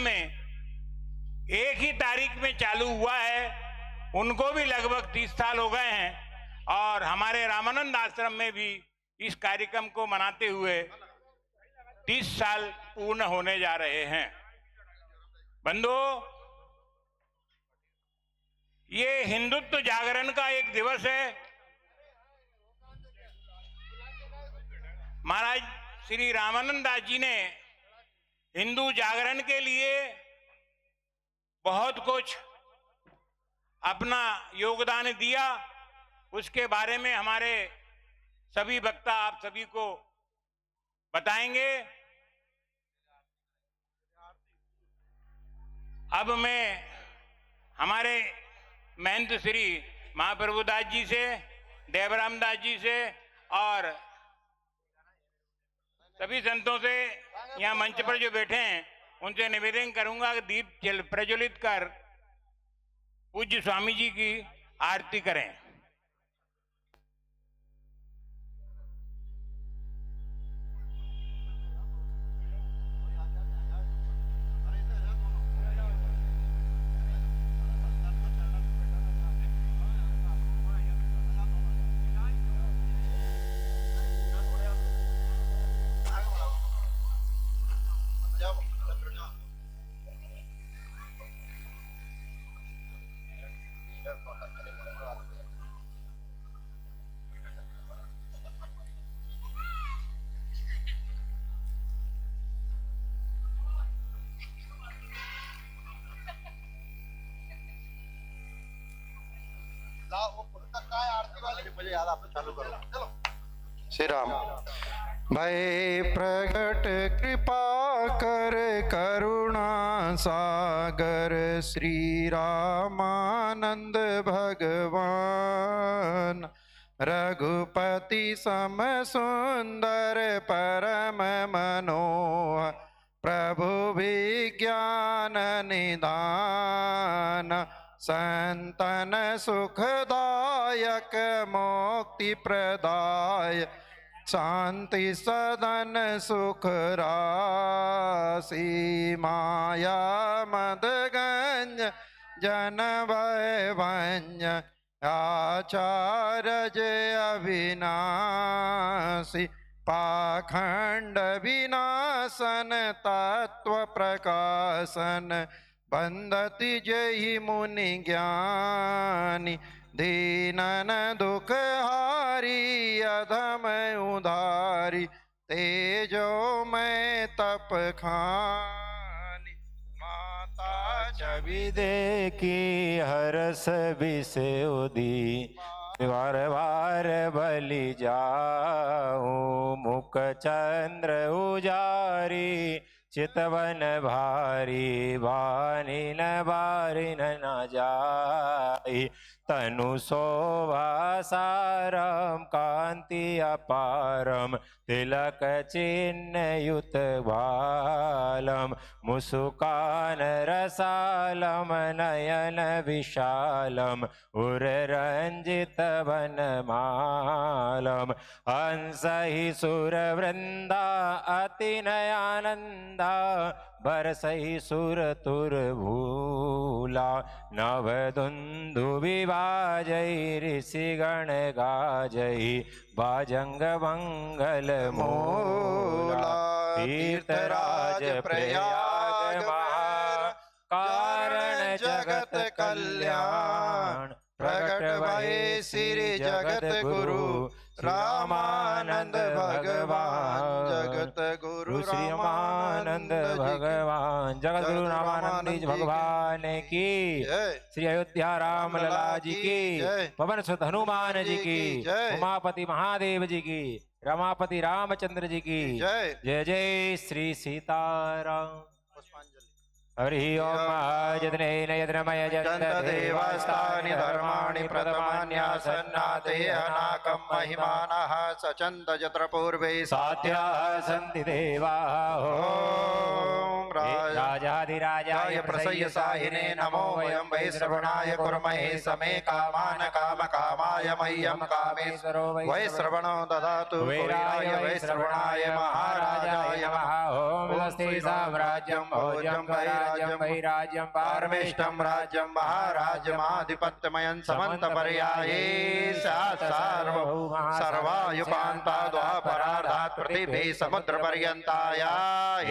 में एक ही तारीख में चालू हुआ है, उनको भी लगभग 30 साल हो गए हैं और हमारे रामानंद आश्रम में भी इस कार्यक्रम को मनाते हुए 30 साल पूर्ण होने जा रहे हैं। बंधुओं, ये हिंदुत्व जागरण का एक दिवस है। महाराज श्री रामानंद दास जी ने हिंदू जागरण के लिए बहुत कुछ अपना योगदान दिया। उसके बारे में हमारे सभी वक्ता आप सभी को बताएंगे। अब मैं हमारे महंत श्री महाप्रभु दास जी से, देवराम दास जी से और सभी संतों से यहाँ मंच पर जो बैठे हैं उनसे निवेदन करूंगा कि दीप प्रज्वलित कर पूज्य स्वामी जी की आरती करें। श्री राम। भय प्रगट कृपा कर करुणा सागर श्री रामानंद भगवान। रघुपति सम सुंदर परम मनोहर प्रभु विज्ञान निधान। संतन सुखदायक मुक्ति प्रदाय शांति सदन सुख राशि। माया मदगंज जन भय भंज आचार्य अविनाशी। पाखंड विनाशन तत्व प्रकाशन बंदति जय मुनि ज्ञानी। दीनन दुख हारी अधम उधारी तेजो मैं तप खानी। माता छवि देखी हरस बिसोदी वार वार बलि जाऊं। मुख चंद्र उजारी चितवन भारी वानी न बारी न जाई। तनु शोभा सारम कांति अपारम तिलक चिन्ह युत बालम। मुसुकान रसालम नयन विशालम उर रंजित वनमालम। हंस ही सुर वृंदा अति नयानंदा बरसई सुर तुर भूला। नव दुंदु विवाजई ऋषिगण गाजई बाजंग मंगल मूला। तीर्थराज प्रयाग महा कारण जगत कल्याण। प्रगट भये श्री जगत गुरु रामानंद भगवान। जगत गुरु श्री रामानंद भगवान। जगत गुरु रामानंद भगवान की श्री अयोध्या राम लला जी की। पवन सुत हनुमान जी की। उमापति महादेव जी की। रमापति रामचंद्र जी की जय जय श्री सीताराम। हरि ओम यज्ञेन यज्ञमय जगत देवास्तानि धर्माणि प्रथमान्यासन्नादेहनाकं महिमानः सचन्द यत्र पूर्वे साध्याः सन्ति देवाः। ॐ राजाधिराजाय प्रसय्य साहिने नमो वयं वै श्रवणाय कुर्महे समे कामान काम कामाय मह्यं कामेश्वरो वै श्रवणो ददातु कुबेराय वै श्रवणाय महाराजाय नमः ओम स्वस्ति साम्राज्यं भोजं वैराज्यं वैराज्यं पारमेष्टं राज्यं महाराजमाधिपत्यमयं समन्तपर्याये स्यात् सार्वभौमः सर्वायुपान्ता द्वापरार्धात् पृथिवी समुद्रपर्यन्ताया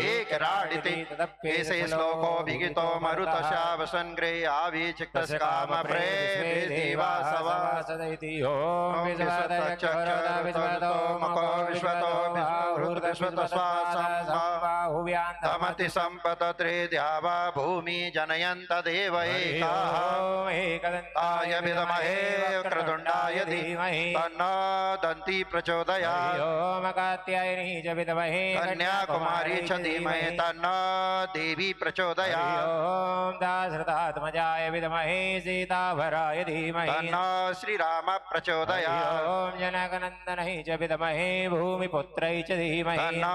एकराडिति केशे श्लोको विगितो मरुतशावसङ्ग्रे आविचिक्तस्कामप्रेदेवासवासदैति ओम विश्वतमति सम्पतत्रे द्यावा भूमि जनयन्त देव एकदन्ताय विद्महे वक्रतुण्डाय धीमहि तन्नो दन्ती प्रचोदयात् ओम कात्यायनी च विद्महे कन्याकुमारी च धीमहि तन्नो देवी प्रचोदयात् ओम दाशरथात्मजाय विद्महे सीताभराय धीमहि तन्नो श्रीराम प्रचोदयात् ओम जनकनन्दनै च विद्महे भूमिपुत्रै च धीमहि तन्नो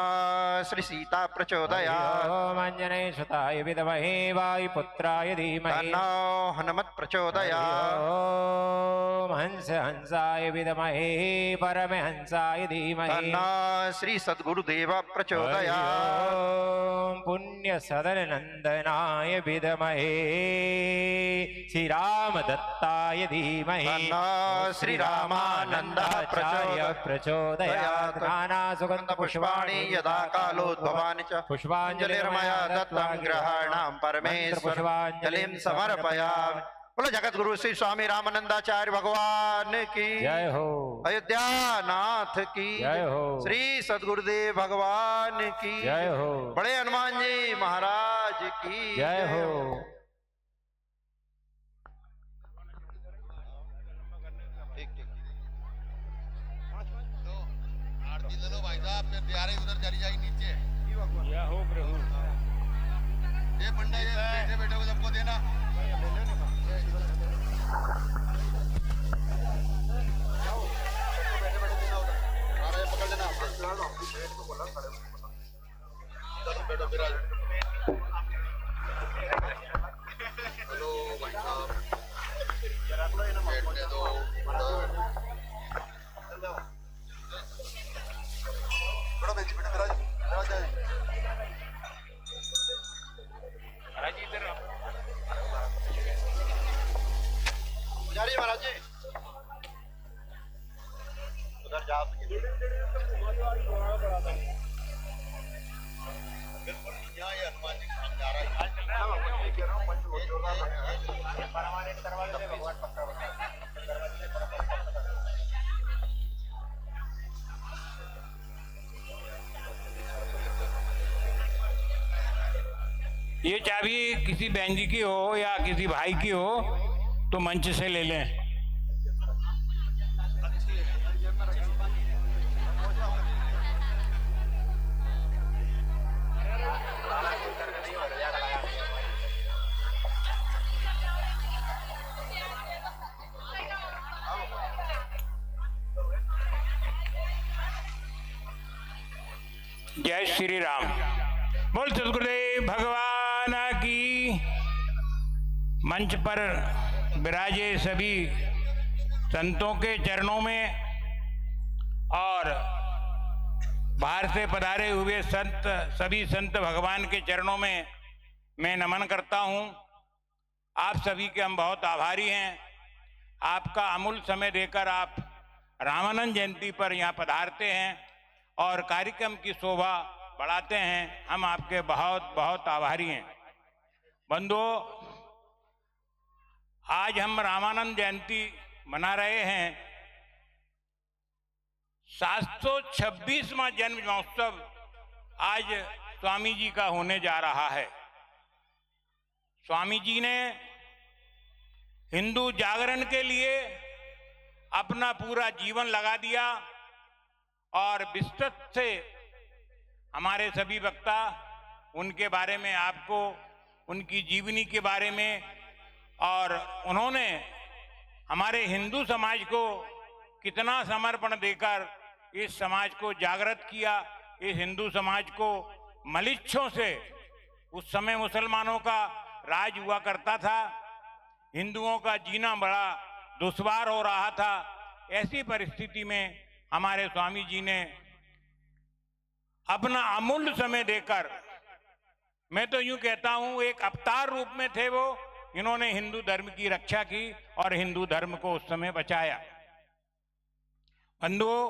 श्री सीता प्रचोदयात् ओम अञ्जनेयसुताय विद्महे वायुपुत्राय धीमहि तन्नो हनुमत् प्रचोदयात् ओम हंसाय विद्महे परमहंसाय धीमहि तन्नो श्री सद्गुरुदेव प्रचोदयात् ओम पुण्यसदननन्दनाय विद्महे श्रीरामदत्ताय धीमहि तन्नो श्रीरामानन्दः प्रचोदयात् नानासुगन्धपुष्पाणि यदा कालोद्भवानि च पुष्पाञ्जलिर्मया दत्तं ग्रहाणां परमेश्वराञ्जलिं समर्पयामि। बोलो जगत गुरु श्री स्वामी रामानंदाचार्य भगवान की जय हो। अयोध्या नाथ की जय हो। श्री सद्गुरुदेव भगवान की जय हो। बड़े हनुमान जी महाराज की जय हो। आरती ले लो भाई साहब, फिर तैयारी उधर चली जाएगी नीचे। या हो प्रभु। ये पंडा ये बैठे बैठे को सबको देना। पकड़ लेना। बैठो फिर हेलो भाई साहब, बैठने दो। बड़ा बेंच पे मेरा जाए। पुजारी महाराज जी उधर जा बिल्कुल यहाँ ये हनुमान जी काम जा रहा है। ये चाबी किसी बहन जी की हो या किसी भाई की हो तो मंच से ले लें। जय श्री राम। बोल सद्गुरुदेव भगवान की। मंच पर विराजे सभी संतों के चरणों में और बाहर से पधारे हुए संत, सभी संत भगवान के चरणों में मैं नमन करता हूं। आप सभी के हम बहुत आभारी हैं। आपका अमूल्य समय देकर आप रामानंद जयंती पर यहाँ पधारते हैं और कार्यक्रम की शोभा बढ़ाते हैं। हम आपके बहुत बहुत आभारी हैं। बंधुओं, आज हम रामानंद जयंती मना रहे हैं। 726वां जन्म महोत्सव आज स्वामी जी का होने जा रहा है। स्वामी जी ने हिंदू जागरण के लिए अपना पूरा जीवन लगा दिया और विस्तृत से हमारे सभी वक्ता उनके बारे में, आपको उनकी जीवनी के बारे में, और उन्होंने हमारे हिंदू समाज को कितना समर्पण देकर इस समाज को जागृत किया, इस हिंदू समाज को मलिच्छों से उस समय मुसलमानों का राज हुआ करता था, हिंदुओं का जीना बड़ा दुश्वार हो रहा था। ऐसी परिस्थिति में हमारे स्वामी जी ने अपना अमूल्य समय देकर, मैं तो यूं कहता हूं एक अवतार रूप में थे वो, इन्होंने हिंदू धर्म की रक्षा की और हिंदू धर्म को उस समय बचाया। बंधुओं,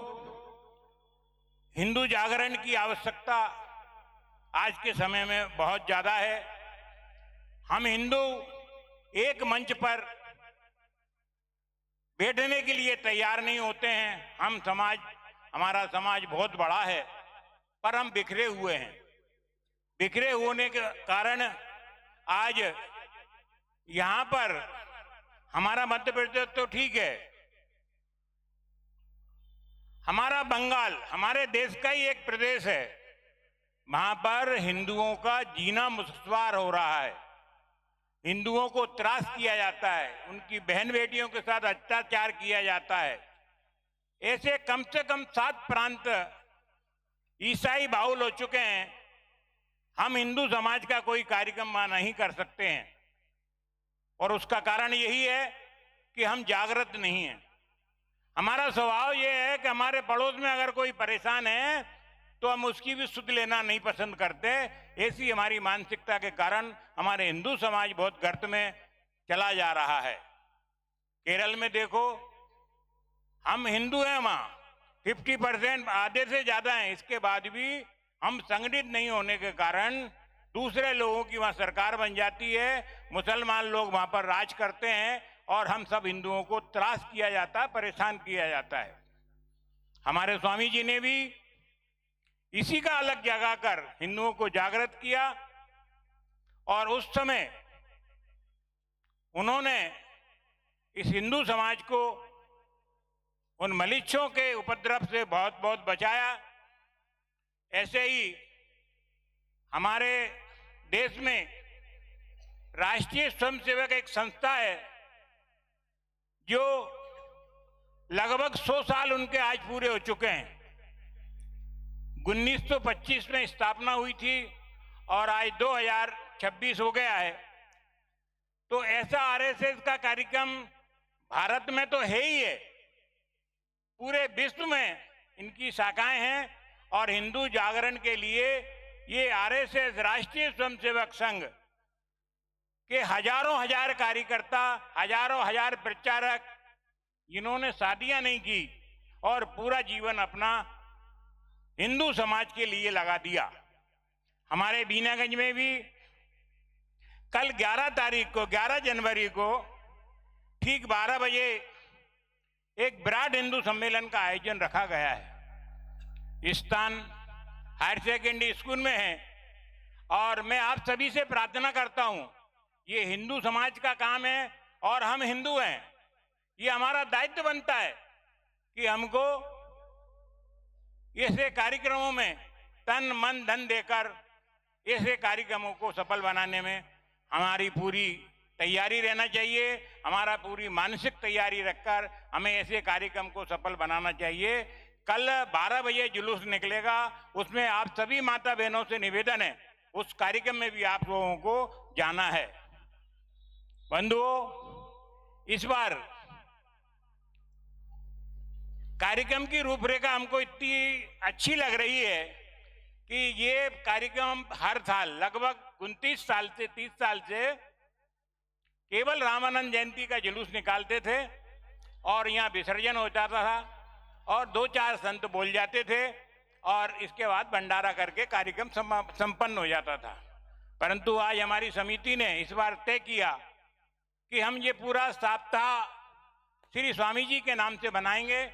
हिंदू जागरण की आवश्यकता आज के समय में बहुत ज्यादा है। हम हिंदू एक मंच पर बैठने के लिए तैयार नहीं होते हैं। हमारा समाज बहुत बड़ा है, पर हम बिखरे हुए हैं। बिखरे होने के कारण आज यहां पर हमारा मध्य प्रदेश तो ठीक है, हमारा बंगाल हमारे देश का ही एक प्रदेश है, वहां पर हिंदुओं का जीना दुश्वार हो रहा है। हिंदुओं को त्रास किया जाता है, उनकी बहन बेटियों के साथ अत्याचार किया जाता है। ऐसे कम से कम 7 प्रांत ईसाई बाहुल हो चुके हैं। हम हिंदू समाज का कोई कार्यक्रम वहां नहीं कर सकते हैं, और उसका कारण यही है कि हम जागृत नहीं हैं। हमारा स्वभाव यह है कि हमारे पड़ोस में अगर कोई परेशान है तो हम उसकी भी सुध लेना नहीं पसंद करते। ऐसी हमारी मानसिकता के कारण हमारे हिंदू समाज बहुत गर्त में चला जा रहा है। केरल में देखो, हम हिंदू हैं, वहां 50% आधे से ज्यादा हैं, इसके बाद भी हम संगठित नहीं होने के कारण दूसरे लोगों की वहां सरकार बन जाती है, मुसलमान लोग वहां पर राज करते हैं और हम सब हिंदुओं को त्रास किया जाता है, परेशान किया जाता है। हमारे स्वामी जी ने भी इसी का अलग जगाकर हिंदुओं को जागृत किया, और उस समय उन्होंने इस हिंदू समाज को उन मलिच्छों के उपद्रव से बहुत बहुत बचाया। ऐसे ही हमारे देश में राष्ट्रीय स्वयंसेवक एक संस्था है जो लगभग 100 साल उनके आज पूरे हो चुके हैं। 1925 में स्थापना हुई थी और आज 2026 हो गया है। तो ऐसा आरएसएस का कार्यक्रम भारत में तो है ही है, पूरे विश्व में इनकी शाखाएं हैं, और हिंदू जागरण के लिए ये आरएसएस राष्ट्रीय स्वयंसेवक संघ के हजारों हजार कार्यकर्ता, हजारों हजार प्रचारक, इन्होंने शादियां नहीं की और पूरा जीवन अपना हिंदू समाज के लिए लगा दिया। हमारे बीनागंज में भी कल 11 जनवरी को ठीक 12 बजे एक विराट हिंदू सम्मेलन का आयोजन रखा गया है। स्थान हायर सेकेंडरी स्कूल में है, और मैं आप सभी से प्रार्थना करता हूं, ये हिंदू समाज का काम है और हम हिंदू हैं, ये हमारा दायित्व बनता है कि हमको ऐसे कार्यक्रमों में तन मन धन देकर ऐसे कार्यक्रमों को सफल बनाने में हमारी पूरी तैयारी रहना चाहिए। हमारा पूरी मानसिक तैयारी रखकर हमें ऐसे कार्यक्रम को सफल बनाना चाहिए। कल 12 बजे जुलूस निकलेगा, उसमें आप सभी माता बहनों से निवेदन है, उस कार्यक्रम में भी आप लोगों को जाना है। बंधुओं, इस बार कार्यक्रम की रूपरेखा हमको इतनी अच्छी लग रही है कि ये कार्यक्रम हर साल लगभग 29 साल से 30 साल से केवल रामानंद जयंती का जुलूस निकालते थे और यहाँ विसर्जन हो जाता था और 2-4 संत बोल जाते थे और इसके बाद भंडारा करके कार्यक्रम संपन्न हो जाता था। परंतु आज हमारी समिति ने इस बार तय किया कि हम ये पूरा सप्ताह श्री स्वामी जी के नाम से बनाएंगे।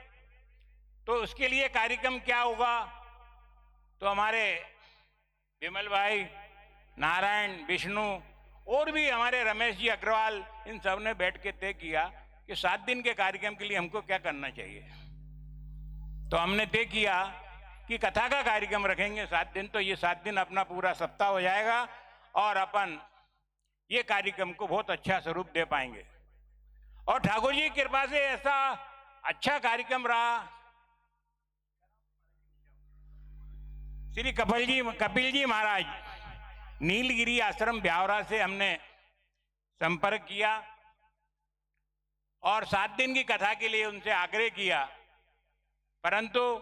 तो उसके लिए कार्यक्रम क्या होगा, तो हमारे विमल भाई, नारायण, विष्णु और भी हमारे रमेश जी अग्रवाल, इन सब ने बैठ के तय किया कि 7 दिन के कार्यक्रम के लिए हमको क्या करना चाहिए। तो हमने तय किया कि कथा का कार्यक्रम रखेंगे 7 दिन, तो ये 7 दिन अपना पूरा सप्ताह हो जाएगा और अपन ये कार्यक्रम को बहुत अच्छा स्वरूप दे पाएंगे। और ठाकुर जी की कृपा से ऐसा अच्छा कार्यक्रम रहा। श्री कपिल जी महाराज नीलगिरी आश्रम ब्यावरा से हमने संपर्क किया और 7 दिन की कथा के लिए उनसे आग्रह किया, परंतु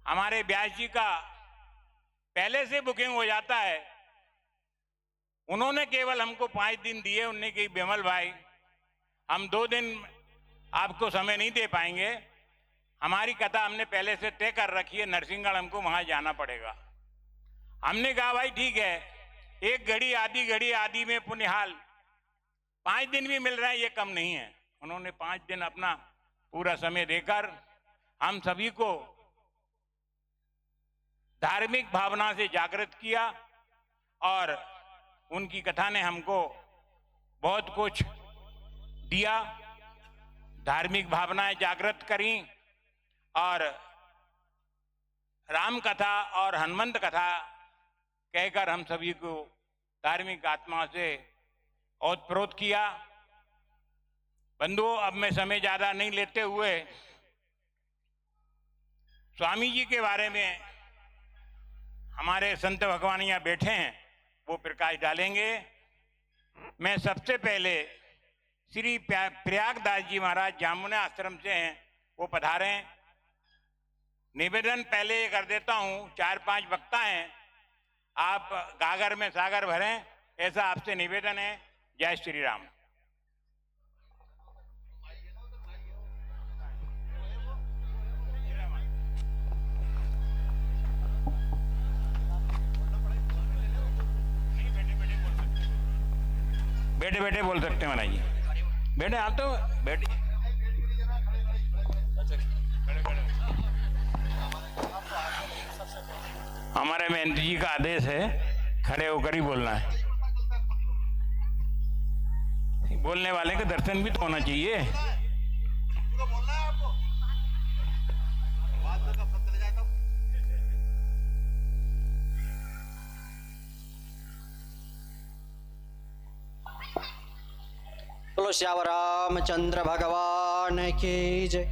हमारे व्यास जी का पहले से बुकिंग हो जाता है। उन्होंने केवल हमको 5 दिन दिए। उन्होंने कही बिमल भाई हम 2 दिन आपको समय नहीं दे पाएंगे, हमारी कथा हमने पहले से तय कर रखी है, नरसिंहगढ़ हमको वहां जाना पड़ेगा। हमने कहा भाई ठीक है, एक घड़ी आदि में पुनिहाल, 5 दिन भी मिल रहे हैं ये कम नहीं है। उन्होंने 5 दिन अपना पूरा समय देकर हम सभी को धार्मिक भावना से जागृत किया और उनकी कथा ने हमको बहुत कुछ दिया, धार्मिक भावनाएं जागृत करी और राम कथा और हनुमंत कथा कहकर हम सभी को धार्मिक आत्मा से ओतप्रोत किया। बंधुओं, अब मैं समय ज्यादा नहीं लेते हुए स्वामी जी के बारे में हमारे संत भगवान यहाँ बैठे हैं, वो प्रकाश डालेंगे। मैं सबसे पहले श्री प्रयागदास जी महाराज जामुना आश्रम से हैं, वो पधारे। निवेदन पहले कर देता हूँ, 4-5 वक्ता हैं, आप गागर में सागर भरें, ऐसा आपसे निवेदन है। जय श्री राम। बैठे बैठे बोल सकते हैं महाराज जी, बैठे आप तो बैठे। हमारे महंत जी का आदेश है खड़े होकर ही बोलना है। बोलने वाले का दर्शन भी तो होना चाहिए। पूरा बोलना है आपको, बाद में कब पता चल जाए तब। बोलो श्याम रामचंद्र भगवान की जय।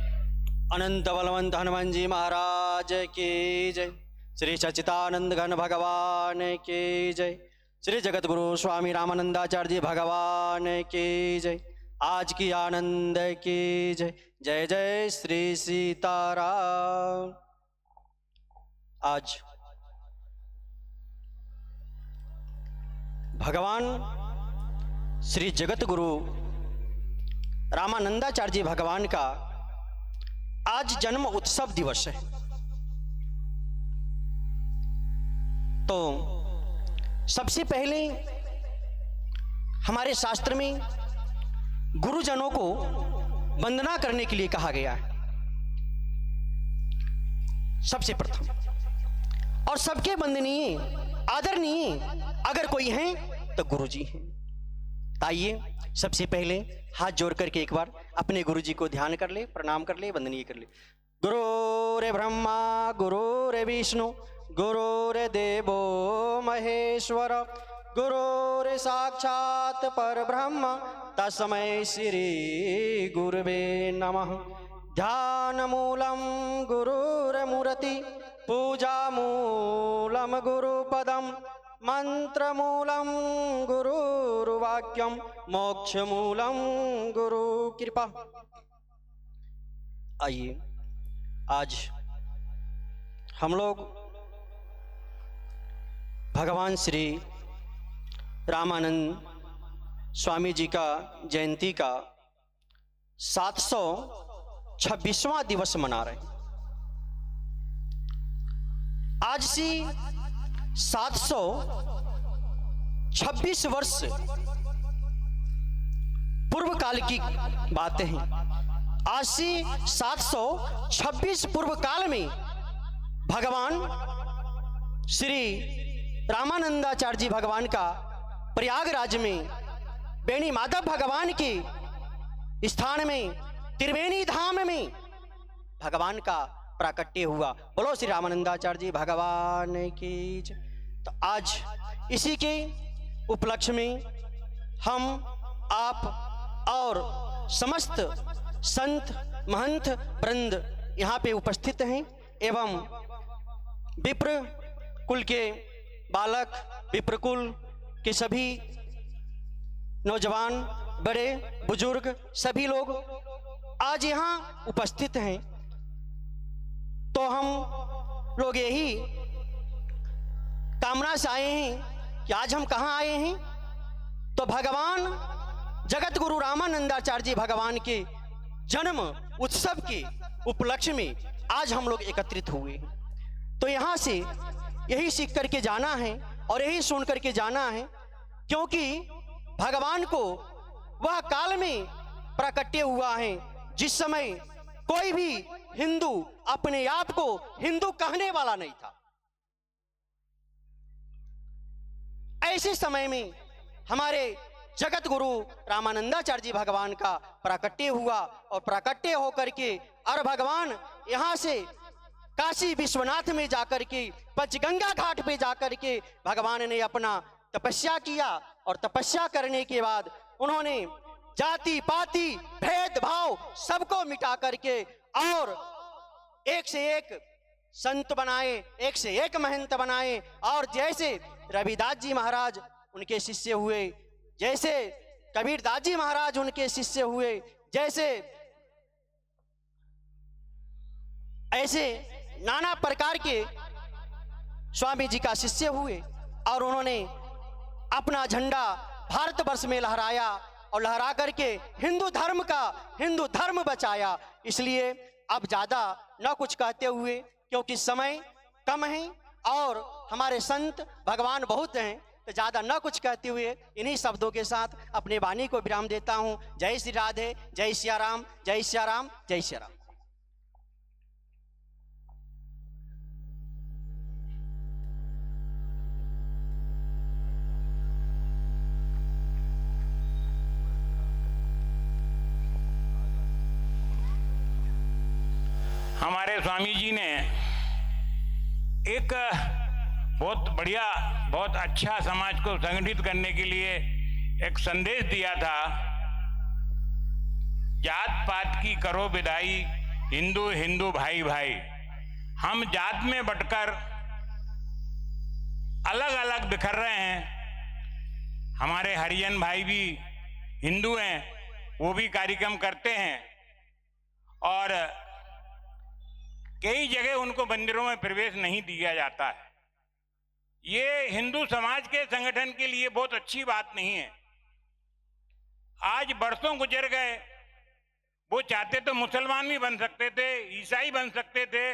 अनंत बलवंत हनुमान जी महाराज की जय। श्री सच्चिदानंद घन भगवान की जय। श्री जगत गुरु स्वामी रामानंदाचार्य जी भगवान की जय। आज की आनंद की जय। जय जय श्री सीताराम। आज भगवान श्री जगत गुरु रामानंदाचार्य जी भगवान का आज जन्म उत्सव दिवस है। तो सबसे पहले हमारे शास्त्र में गुरुजनों को वंदना करने के लिए कहा गया है, सबसे प्रथम। और सबके वंदनीय आदरणीय अगर कोई है तो गुरुजी हैं। आइए सबसे पहले हाथ जोड़ करके एक बार अपने गुरुजी को ध्यान कर ले, प्रणाम कर ले, वंदनीय कर ले। गुरु रे ब्रह्मा गुरु रे विष्णु गुरु रे देवो महेश्वर गुरु रे साक्षात पर ब्रह्म तस्मै श्री गुरुवे नमः। ध्यान मूलम गुरुर्मूर्ति पूजा मूलम गुरुपदम मंत्रमूलम गुरुर्वाक्यम मोक्षमूलम गुरु कृपा। आइए आज हम लोग भगवान श्री रामानंद स्वामी जी का जयंती का 726वां दिवस मना रहे हैं। आज से 726 वर्ष पूर्व काल की बातें हैं। आज से 726 पूर्व काल में भगवान श्री रामानंदाचार्य जी भगवान का प्रयागराज में बेणी माधव भगवान के स्थान में त्रिवेणी धाम में भगवान का प्राकट्य हुआ। बोलो श्री रामानंदाचार्य जी भगवान की जय। तो आज इसी के उपलक्ष्य में हम आप और समस्त संत महंत वृंद यहाँ पे उपस्थित हैं एवं विप्र कुल के बालक विप्रकुल के सभी नौजवान, बड़े बुजुर्ग सभी लोग आज यहाँ उपस्थित हैं। तो हम लोग यही कामना से आए हैं कि आज हम कहाँ आए हैं, तो भगवान जगत गुरु रामानंदाचार्य जी भगवान के जन्म उत्सव के उपलक्ष्य में आज हम लोग एकत्रित हुए हैं। तो यहाँ से यही सीख करके जाना है और यही सुन करके जाना है, क्योंकि भगवान को वह काल में प्राकट्य हुआ है जिस समय कोई भी हिंदू अपने आप को हिंदू कहने वाला नहीं था। ऐसे समय में हमारे जगत गुरु रामानंदाचार्य जी भगवान का प्राकट्य हुआ और प्राकट्य होकर के और भगवान यहाँ से काशी विश्वनाथ में जाकर के पंचगंगा घाट पे जाकर के भगवान ने अपना तपस्या किया और तपस्या करने के बाद उन्होंने जाति पाति भेदभाव सबको मिटा करके और एक से एक संत बनाए, एक से एक महंत बनाए। और जैसे रविदास जी महाराज उनके शिष्य हुए, जैसे कबीरदास जी महाराज उनके शिष्य हुए, जैसे ऐसे नाना प्रकार के स्वामी जी का शिष्य हुए और उन्होंने अपना झंडा भारतवर्ष में लहराया और लहरा करके हिंदू धर्म बचाया। इसलिए अब ज्यादा न कुछ कहते हुए, क्योंकि समय कम है और हमारे संत भगवान बहुत हैं, तो ज्यादा न कुछ कहते हुए इन्हीं शब्दों के साथ अपने वाणी को विराम देता हूं। जय श्री राधे, जय सिया राम, जय सिया राम, जय सिया राम। हमारे स्वामी जी ने एक बहुत बढ़िया, बहुत अच्छा समाज को संगठित करने के लिए एक संदेश दिया था। जात पात की करो विदाई, हिंदू हिंदू भाई भाई। हम जात में बंटकर अलग अलग बिखर रहे हैं। हमारे हरिजन भाई भी हिंदू हैं, वो भी कार्यक्रम करते हैं और कई जगह उनको मंदिरों में प्रवेश नहीं दिया जाता है। ये हिंदू समाज के संगठन के लिए बहुत अच्छी बात नहीं है। आज बरसों गुजर गए, वो चाहते तो मुसलमान भी बन सकते थे, ईसाई बन सकते थे,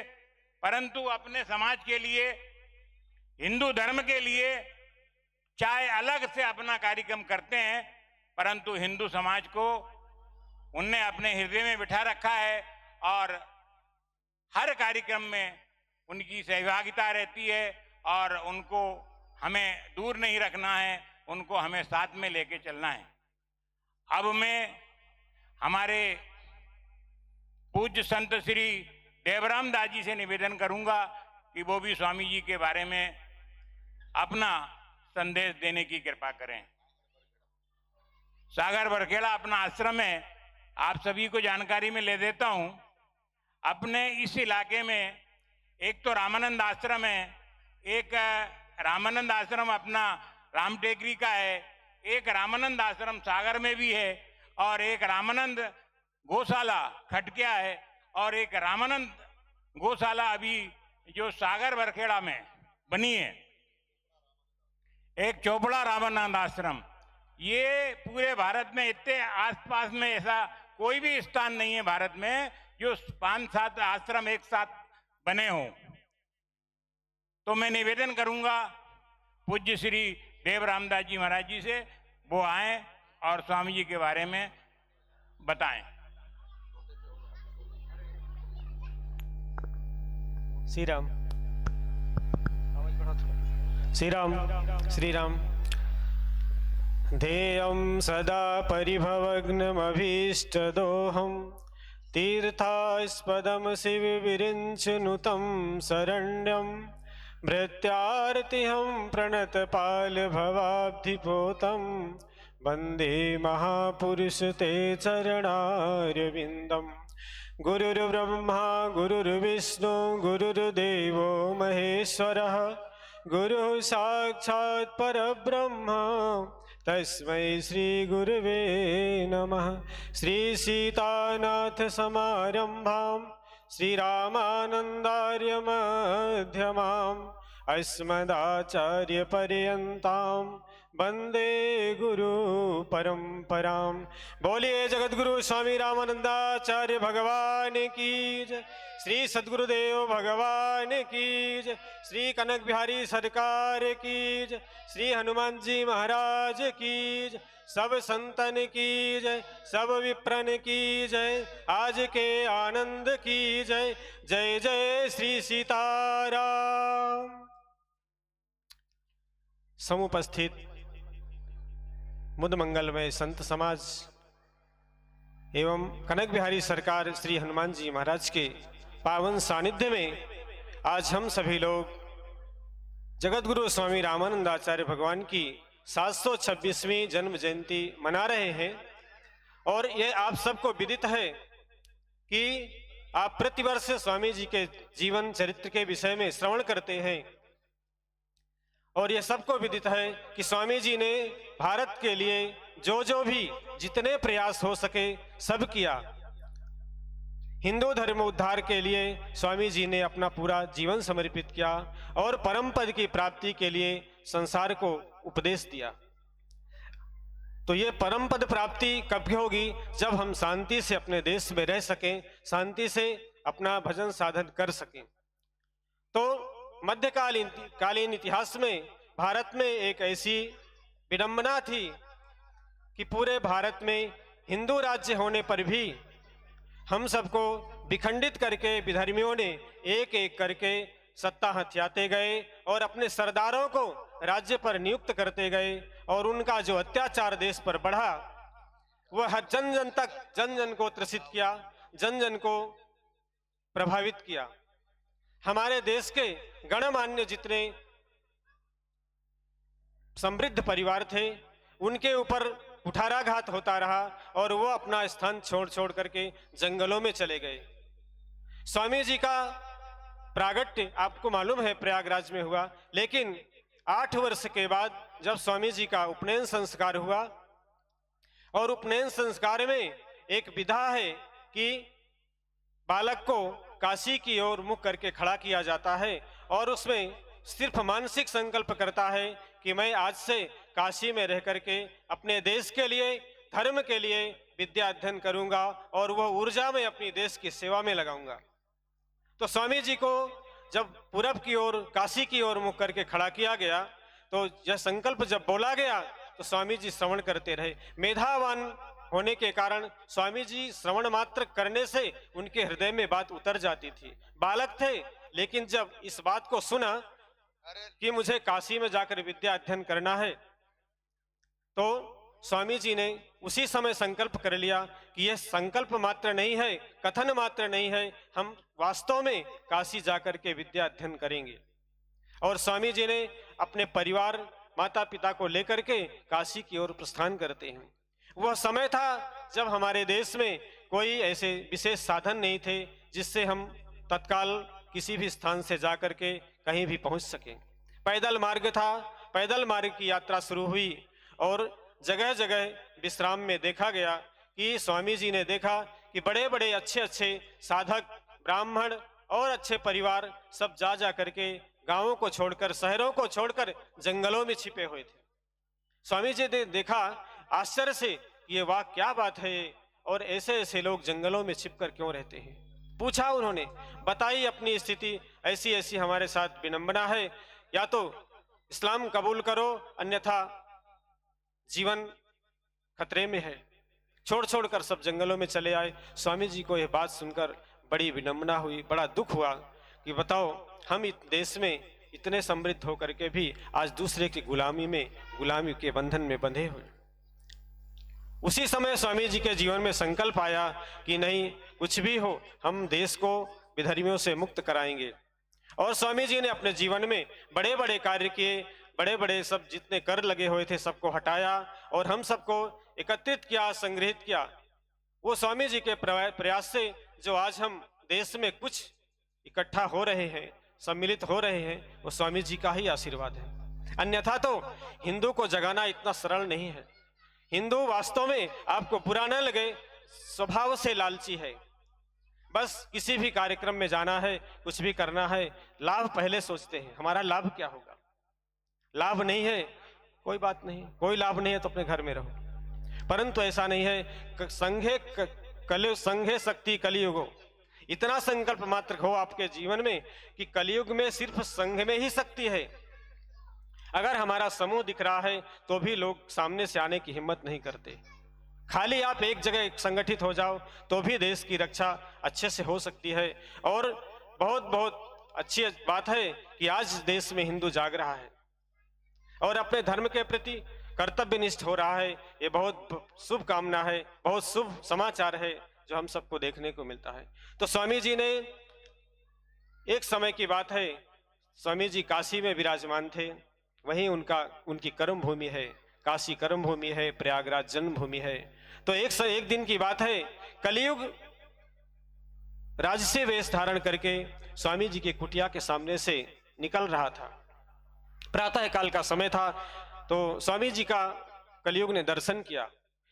परंतु अपने समाज के लिए, हिंदू धर्म के लिए चाहे अलग से अपना कार्यक्रम करते हैं, परंतु हिंदू समाज को उनने अपने हृदय में बिठा रखा है और हर कार्यक्रम में उनकी सहभागिता रहती है और उनको हमें दूर नहीं रखना है, उनको हमें साथ में लेके चलना है। अब मैं हमारे पूज्य संत श्री देवराम दास जी से निवेदन करूंगा कि वो भी स्वामी जी के बारे में अपना संदेश देने की कृपा करें। सागर बरखेड़ा अपना आश्रम है, आप सभी को जानकारी में ले देता हूं। अपने इस इलाके में एक तो रामानंद आश्रम है, एक रामानंद आश्रम अपना राम टेकरी का है, एक रामानंद आश्रम सागर में भी है और एक रामानंद गौशाला खटकिया है और एक रामानंद गौशाला अभी जो सागर बरखेड़ा में बनी है, एक चोपड़ा रामानंद आश्रम। ये पूरे भारत में इतने आसपास में ऐसा कोई भी स्थान नहीं है भारत में जो 5-7 आश्रम एक साथ बने हों। तो मैं निवेदन करूंगा पूज्य श्री देव रामदास जी महाराज जी से, वो आए और स्वामी जी के बारे में बताएं। श्री राम, श्री राम, श्री राम। ध्येयं सदा परिभवग्नमभीष्टदोहम् तीर्थास्पदं शिवविरिञ्चनुतं शरण्यं भृत्यार्तिहं प्रणतपालभवाब्धिपोतं वन्दे महापुरुष ते चरणारविन्दम्। गुरुर्ब्रह्मा गुरुर्विष्णु गुरुर्देवो महेश्वरः गुरुः साक्षात् परब्रह्म तस्मै श्री गुरुवे नमः। श्री सीतानाथ समारंभां श्रीरामानंदार्य मध्यमाम् अस्मदाचार्य पर्यन्तां वंदे गुरु परंपरां। बोलिए जगतगुरु स्वामी रामानंदाचार्य भगवान की जय। श्री सद्गुरुदेव भगवान की जय। श्री कनक बिहारी सरकार की जय। श्री हनुमान जी महाराज की जय। सब संतन की जय, सब विप्रन की जय, आज के आनंद की जय। जय जय श्री सीताराम। समुपस्थित मुद मंगलमय संत समाज एवं कनक बिहारी सरकार श्री हनुमान जी महाराज के पावन सानिध्य में आज हम सभी लोग जगतगुरु स्वामी रामानंदाचार्य भगवान की 726वीं जन्म जयंती मना रहे हैं। और ये आप सबको विदित है कि आप प्रतिवर्ष स्वामी जी के जीवन चरित्र के विषय में श्रवण करते हैं। और यह सबको विदित है कि स्वामी जी ने भारत के लिए जो भी जितने प्रयास हो सके सब किया। हिंदू धर्म उद्धार के लिए स्वामी जी ने अपना पूरा जीवन समर्पित किया और परम पद की प्राप्ति के लिए संसार को उपदेश दिया। तो ये परम पद प्राप्ति कब होगी? जब हम शांति से अपने देश में रह सकें, शांति से अपना भजन साधन कर सकें। तो मध्यकालीन इतिहास में भारत में एक ऐसी विडंबना थी कि पूरे भारत में हिंदू राज्य होने पर भी हम सबको विखंडित करके विधर्मियों ने एक एक करके सत्ता हथियाते गए और अपने सरदारों को राज्य पर नियुक्त करते गए। और उनका जो अत्याचार देश पर बढ़ा वह हर जन जन तक जन जन को त्रसित किया, जन जन को प्रभावित किया। हमारे देश के गणमान्य जितने समृद्ध परिवार थे उनके ऊपर कुठाराघात होता रहा और वो अपना स्थान छोड़ करके जंगलों में चले गए। स्वामी जी का प्रागट्य आपको मालूम है प्रयागराज में हुआ, लेकिन 8 वर्ष के बाद जब स्वामी जी का उपनयन संस्कार हुआ, और उपनयन संस्कार में एक विधा है कि बालक को काशी की ओर मुख करके खड़ा किया जाता है और उसमें सिर्फ मानसिक संकल्प करता है कि मैं आज से काशी में रह करके अपने देश के लिए, धर्म के लिए विद्या अध्ययन करूंगा और वह ऊर्जा में अपनी देश की सेवा में लगाऊंगा। तो स्वामी जी को जब पूरब की ओर, काशी की ओर मुख करके खड़ा किया गया तो यह संकल्प जब बोला गया तो स्वामी जी श्रवण करते रहे। मेधावान होने के कारण स्वामी जी श्रवण मात्र करने से उनके हृदय में बात उतर जाती थी। बालक थे, लेकिन जब इस बात को सुना कि मुझे काशी में जाकर विद्या अध्ययन करना है तो स्वामी जी ने उसी समय संकल्प कर लिया कि यह संकल्प मात्र नहीं है, कथन मात्र नहीं है, हम वास्तव में काशी जाकर के विद्या अध्ययन करेंगे। और स्वामी जी ने अपने परिवार, माता पिता को लेकर के काशी की ओर प्रस्थान करते हैं। वह समय था जब हमारे देश में कोई ऐसे विशेष साधन नहीं थे जिससे हम तत्काल किसी भी स्थान से जाकर के कहीं भी पहुंच सकें। पैदल मार्ग था, पैदल मार्ग की यात्रा शुरू हुई और जगह जगह विश्राम में देखा गया कि स्वामी जी ने देखा कि बड़े बड़े अच्छे अच्छे साधक, ब्राह्मण और अच्छे परिवार सब जा करके गांवों को छोड़कर, शहरों को छोड़कर जंगलों में छिपे हुए थे। स्वामी जी ने देखा आश्चर्य से, ये वाह क्या बात है, और ऐसे ऐसे लोग जंगलों में छिपकर क्यों रहते हैं। पूछा उन्होंने, बताइए अपनी स्थिति, ऐसी ऐसी हमारे साथ विडंबना है, या तो इस्लाम कबूल करो अन्यथा जीवन खतरे में है। छोड़ कर सब जंगलों में चले आए। स्वामी जी को यह बात सुनकर बड़ी विडंबना हुई, बड़ा दुख हुआ कि बताओ हम इस देश में इतने समृद्ध होकर के भी आज दूसरे की गुलामी के बंधन में बंधे हुए। उसी समय स्वामी जी के जीवन में संकल्प आया कि नहीं, कुछ भी हो हम देश को विधर्मियों से मुक्त कराएंगे। और स्वामी जी ने अपने जीवन में बड़े बड़े कार्य किए, बड़े बड़े सब जितने कर लगे हुए थे सबको हटाया और हम सबको एकत्रित किया, संग्रहित किया। वो स्वामी जी के प्रयास से जो आज हम देश में कुछ इकट्ठा हो रहे हैं, सम्मिलित हो रहे हैं वो स्वामी जी का ही आशीर्वाद है। अन्यथा तो हिंदू को जगाना इतना सरल नहीं है। हिंदू वास्तव में आपको बुरा न लगे, स्वभाव से लालची है। बस किसी भी कार्यक्रम में जाना है, कुछ भी करना है, लाभ पहले सोचते हैं, हमारा लाभ क्या होगा। लाभ नहीं है कोई बात नहीं, कोई लाभ नहीं है तो अपने घर में रहो। परंतु ऐसा नहीं है। संघे शक्ति कलियुगो, इतना संकल्प मात्र हो आपके जीवन में कि कलियुग में सिर्फ संघ में ही शक्ति है। अगर हमारा समूह दिख रहा है तो भी लोग सामने से आने की हिम्मत नहीं करते। खाली आप एक जगह संगठित हो जाओ तो भी देश की रक्षा अच्छे से हो सकती है। और बहुत बहुत अच्छी बात है कि आज देश में हिंदू जाग रहा है और अपने धर्म के प्रति कर्तव्यनिष्ठ हो रहा है। ये बहुत शुभ कामना है, बहुत शुभ समाचार है जो हम सबको देखने को मिलता है। तो स्वामी जी ने, एक समय की बात है, स्वामी जी काशी में विराजमान थे, वहीं उनकी कर्म भूमि है, काशी कर्म भूमि है, प्रयागराज जन्म भूमि है। तो एक दिन की बात है, कलियुग राजसी वेश धारण करके स्वामी जी की कुटिया के सामने से निकल रहा था। प्रातः काल का समय था। तो स्वामी जी का कलियुग ने दर्शन किया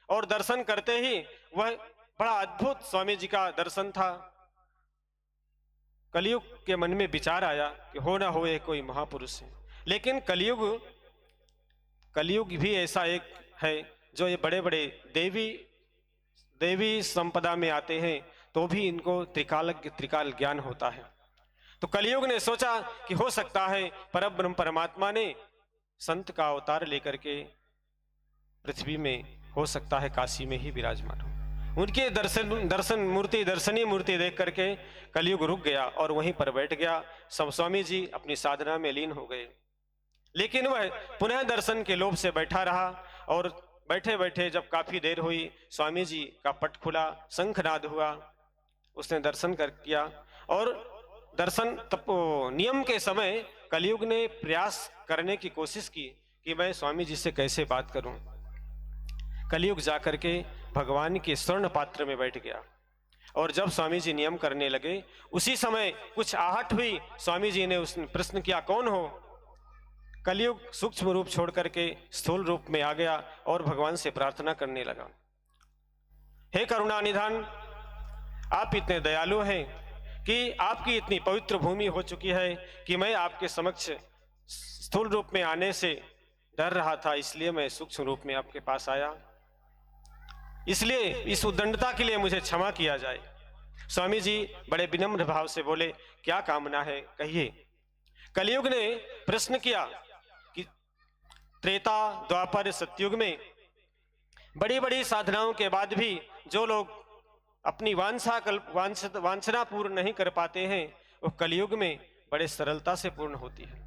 और दर्शन करते ही वह बड़ा अद्भुत स्वामी जी का दर्शन था। कलियुग के मन में विचार आया कि हो ना हो ये कोई महापुरुष है। लेकिन कलियुग भी ऐसा एक है जो ये बड़े बड़े देवी संपदा में आते हैं तो भी इनको त्रिकाल ज्ञान होता है। तो कलियुग ने सोचा कि हो सकता है परब्रह्म परमात्मा ने संत का अवतार लेकर के पृथ्वी में, हो सकता है काशी में ही विराजमान हो। उनके दर्शनीय मूर्ति देख करके कलियुग रुक गया और वहीं पर बैठ गया। स्वामी जी अपनी साधना में लीन हो गए। लेकिन वह पुनः दर्शन के लोभ से बैठा रहा और बैठे बैठे जब काफी देर हुई, स्वामी जी का पट खुला, शंखनाद हुआ, उसने दर्शन किया। और दर्शन नियम के समय कलियुग ने प्रयास करने की कोशिश की कि मैं स्वामी जी से कैसे बात करूं। कलियुग जाकर के भगवान के स्वर्ण पात्र में बैठ गया और जब स्वामी जी नियम करने लगे उसी समय कुछ आहट हुई। स्वामी जी ने उसने प्रश्न किया, कौन हो? कलियुग सूक्ष्म रूप छोड़ करके स्थूल रूप में आ गया और भगवान से प्रार्थना करने लगा, हे करुणा निधान, आप इतने दयालु हैं कि आपकी इतनी पवित्र भूमि हो चुकी है कि मैं आपके समक्ष स्थूल रूप में आने से डर रहा था, इसलिए मैं सूक्ष्म रूप में आपके पास आया। इसलिए इस उद्दंडता के लिए मुझे क्षमा किया जाए। स्वामी जी बड़े विनम्र भाव से बोले, क्या कामना है कहिए। कलियुग ने प्रश्न किया कि त्रेता द्वापर सतयुग में बड़ी बड़ी साधनाओं के बाद भी जो लोग अपनी वांछना पूर्ण नहीं कर पाते हैं वो कलियुग में बड़े सरलता से पूर्ण होती है।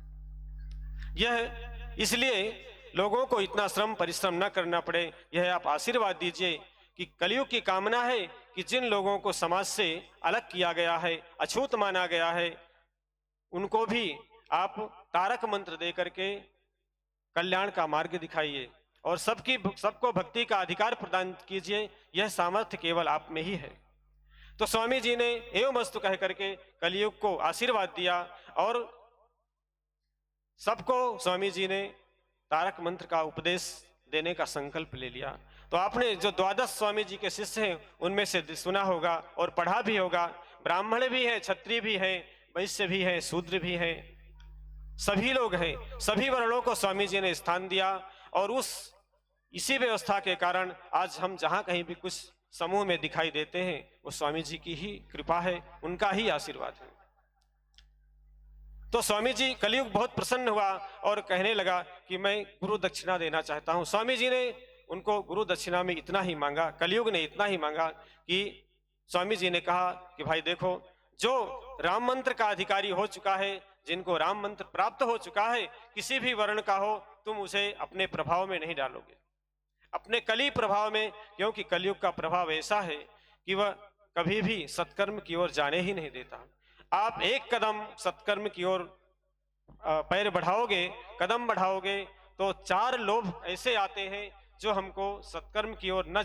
यह इसलिए लोगों को इतना श्रम परिश्रम न करना पड़े। यह आप आशीर्वाद दीजिए कि कलियुग की कामना है कि जिन लोगों को समाज से अलग किया गया है, अछूत माना गया है, उनको भी आप तारक मंत्र दे करके कल्याण का मार्ग दिखाइए और सबको भक्ति का अधिकार प्रदान कीजिए। यह सामर्थ्य केवल आप में ही है। तो स्वामी जी ने एवमस्तु कह करके कलियुग को आशीर्वाद दिया और सबको स्वामी जी ने तारक मंत्र का उपदेश देने का संकल्प ले लिया। तो आपने जो 12 स्वामी जी के शिष्य हैं उनमें से सुना होगा और पढ़ा भी होगा। ब्राह्मण भी हैं, क्षत्रिय भी हैं, वैश्य भी हैं, शूद्र भी हैं, सभी लोग हैं। सभी वर्णों को स्वामी जी ने स्थान दिया और इसी व्यवस्था के कारण आज हम जहां कहीं भी कुछ समूह में दिखाई देते हैं वो स्वामी जी की ही कृपा है, उनका ही आशीर्वाद है। तो स्वामी जी कलियुग बहुत प्रसन्न हुआ और कहने लगा कि मैं गुरु दक्षिणा देना चाहता हूं। स्वामी जी ने उनको गुरु दक्षिणा में इतना ही मांगा, कलियुग ने इतना ही मांगा कि स्वामी जी ने कहा कि भाई देखो, जो राम मंत्र का अधिकारी हो चुका है, जिनको राम मंत्र प्राप्त हो चुका है, किसी भी वर्ण का हो, तुम उसे अपने प्रभाव में नहीं डालोगे, अपने कली प्रभाव में, क्योंकि कलियुग का प्रभाव ऐसा है कि वह कभी भी सत्कर्म की ओर जाने ही नहीं देता। आप एक कदम सत्कर्म की ओर पैर बढ़ाओगे, कदम बढ़ाओगे, तो 4 लोभ ऐसे आते हैं जो हमको सत्कर्म की ओर न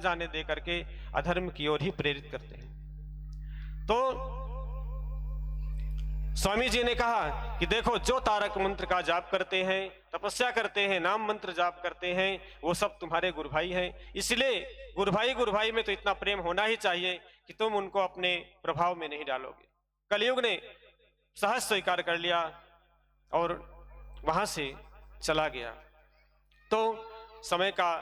जाने दे करके अधर्म की ओर ही प्रेरित करते हैं। तो स्वामी जी ने कहा कि देखो, जो तारक मंत्र का जाप करते हैं, तपस्या करते हैं, नाम मंत्र जाप करते हैं, वो सब तुम्हारे गुरु भाई हैं। इसलिए गुरु भाई में तो इतना प्रेम होना ही चाहिए कि तुम उनको अपने प्रभाव में नहीं डालोगे। कलयुग ने सहज स्वीकार कर लिया और वहां से चला गया। तो समय का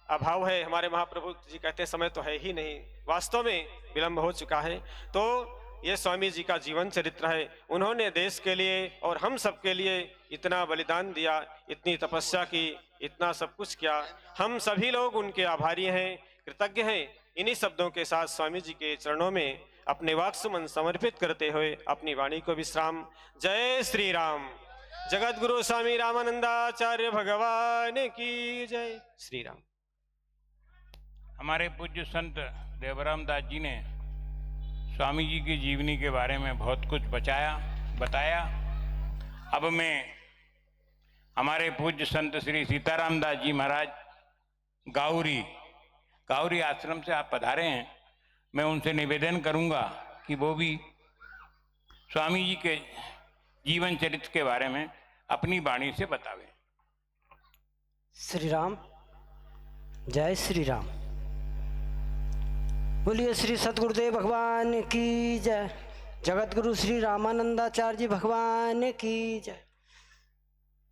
अभाव है। हमारे महाप्रभु जी कहते हैं समय तो है ही नहीं, वास्तव में विलंब हो चुका है। तो ये स्वामी जी का जीवन चरित्र है। उन्होंने देश के लिए और हम सब के लिए इतना बलिदान दिया, इतनी तपस्या की, इतना सब कुछ किया। हम सभी लोग उनके आभारी हैं, कृतज्ञ हैं। इन्हीं शब्दों के साथ स्वामी जी के चरणों में अपने वाक सुमन समर्पित करते हुए अपनी वाणी को विश्राम। जय श्री राम। जगत गुरु स्वामी रामानंदाचार्य भगवान की जय। श्री राम। हमारे पूज्य संत देवराम दास जी ने स्वामी जी की जीवनी के बारे में बहुत कुछ बताया। अब मैं हमारे पूज्य संत श्री सीताराम दास जी महाराज गाउरी आश्रम से आप पधारे हैं। मैं उनसे निवेदन करूंगा कि वो भी स्वामी जी के जीवन चरित्र के बारे में अपनी वाणी से बतावें। श्री राम। जय श्री राम। बोलिए श्री सतगुरुदेव भगवान की जय। जगत गुरु श्री रामानंदाचार्य जी भगवान की जय।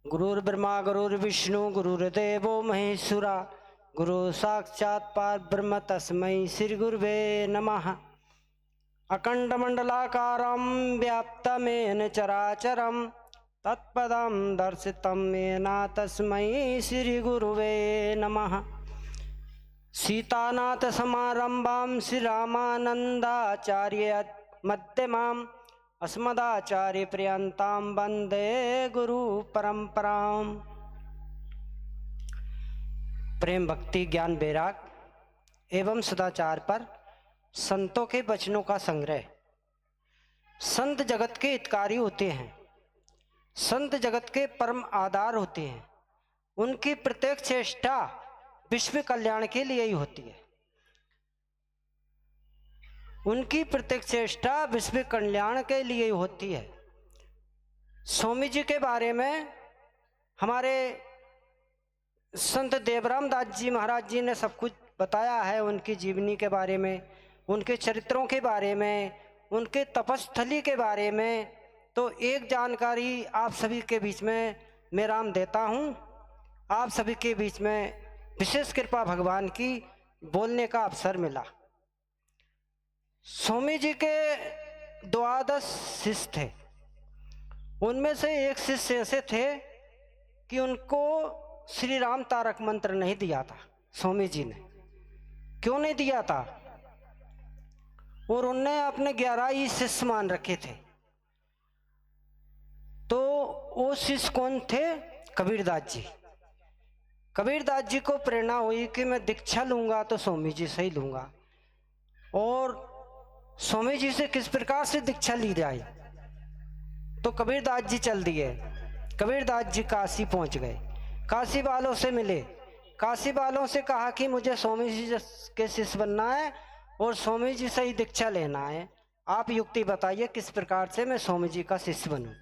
गुरुर् ब्रह्मा गुरुर्विष्णु गुरुर्देवो महेश्वरा गुरु साक्षात् परब्रह्म तस्मै श्री गुरुवे नमः। अखंड मंडलाकारं व्याप्तमेन चराचरं तत्पदं दर्शितं येन तस्मै श्री गुरुवे नमः। सीतानाथ समारंभां श्री रामानंदाचार्य मध्यमाम् अस्मदाचार्य पर्यन्तां वन्दे गुरु परंपराम्। प्रेम भक्ति ज्ञान वैराग एवं सदाचार पर संतों के वचनों का संग्रह। संत जगत के हितकारी होते हैं, संत जगत के परम आधार होते हैं। उनकी प्रत्येक चेष्टा विश्व कल्याण के लिए ही होती है। उनकी प्रत्येक चेष्टा विश्व कल्याण के लिए ही होती है। स्वामी जी के बारे में हमारे संत देवराम दास जी महाराज जी ने सब कुछ बताया है। उनकी जीवनी के बारे में, उनके चरित्रों के बारे में, उनके तपस्थली के बारे में। तो एक जानकारी आप सभी के बीच में मैं राम देता हूँ। आप सभी के बीच में विशेष कृपा भगवान की बोलने का अवसर मिला। स्वामी जी के 12 शिष्य थे। उनमें से एक शिष्य ऐसे थे कि उनको श्री राम तारक मंत्र नहीं दिया था स्वामी जी ने। क्यों नहीं दिया था? और उनने अपने 11 ही शिष्य मान रखे थे। तो वो शिष्य कौन थे? कबीरदास जी। कबीरदास जी को प्रेरणा हुई कि मैं दीक्षा लूंगा तो स्वामी जी से ही लूंगा। और स्वामी जी से किस प्रकार से दीक्षा ली जाए, तो कबीरदास जी चल दिए। कबीरदास जी काशी पहुंच गए, काशी वालों से मिले, काशी वालों से कहा कि मुझे स्वामी जी के शिष्य बनना है और स्वामी जी से ही दीक्षा लेना है। आप युक्ति बताइए किस प्रकार से मैं स्वामी जी का शिष्य बनूं।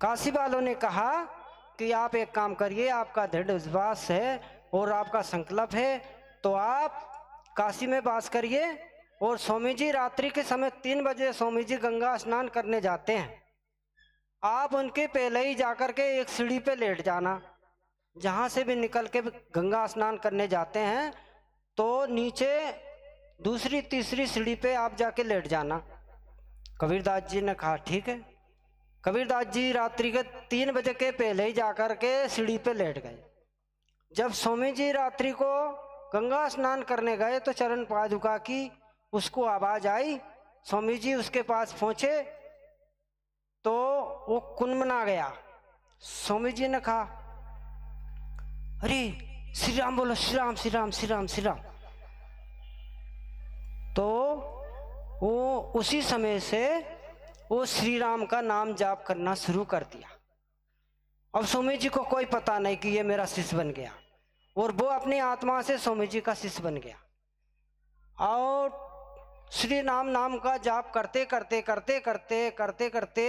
काशी वालों ने कहा कि आप एक काम करिए, आपका दृढ़ विश्वास है और आपका संकल्प है तो आप काशी में वास करिए। और स्वामी जी रात्रि के समय 3 बजे स्वामी जी गंगा स्नान करने जाते हैं। आप उनके पहले ही जाकर के एक सीढ़ी पे लेट जाना। जहाँ से भी निकल के गंगा स्नान करने जाते हैं तो नीचे दूसरी तीसरी सीढ़ी पे आप जाके लेट जाना। कबीरदास जी ने कहा ठीक है। कबीरदास जी रात्रि के 3 बजे के पहले ही जाकर के सीढ़ी पे लेट गए। जब स्वामी जी रात्रि को गंगा स्नान करने गए तो चरण पादुका की उसको आवाज आई। स्वामी जी उसके पास पहुंचे तो वो कुनमुना गया। स्वामी जी ने कहा अरे श्री राम बोलो, श्री राम श्री राम श्री राम श्री राम। तो वो उसी समय से वो श्री राम का नाम जाप करना शुरू कर दिया। अब स्वामी जी को कोई पता नहीं कि ये मेरा शिष्य बन गया और वो अपनी आत्मा से स्वामी जी का शिष्य बन गया। और श्री नाम नाम का जाप करते करते करते करते करते करते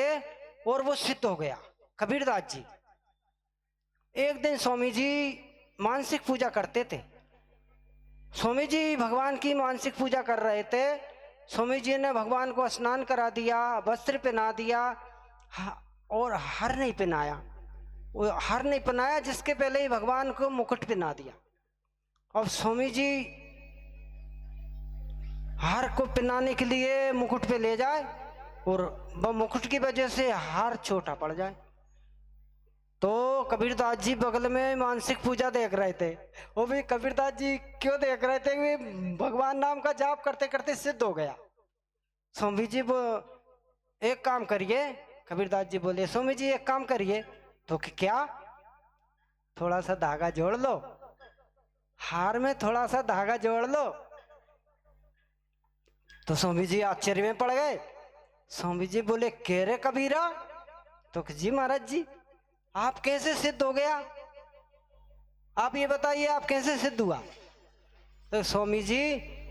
और वो सिद्ध हो गया कबीरदास जी। एक दिन स्वामी जी मानसिक पूजा करते थे। स्वामी जी भगवान की मानसिक पूजा कर रहे थे। स्वामी जी ने भगवान को स्नान करा दिया, वस्त्र पहना दिया और हार नहीं पहनाया। वो हार नहीं पहनाया जिसके पहले ही भगवान को मुकुट पहना दिया। अब स्वामी जी हार को पहनाने के लिए मुकुट पे ले जाए और वह मुकुट की वजह से हार छोटा पड़ जाए। तो कबीरदास जी बगल में मानसिक पूजा देख रहे थे। वो भी कबीरदास जी क्यों देख रहे थे कि भगवान नाम का जाप करते करते सिद्ध हो गया। स्वामी जी वो एक काम करिए, कबीरदास जी बोले स्वामी जी एक काम करिए। तो क्या? थोड़ा सा धागा जोड़ लो, हार में थोड़ा सा धागा जोड़ लो। तो स्वामी जी आश्चर्य में पड़ गए। स्वामी जी बोले कह रे कबीरा? तो जी महाराज जी आप कैसे सिद्ध हो गया? आप ये बताइए आप कैसे सिद्ध हुआ? तो स्वामी जी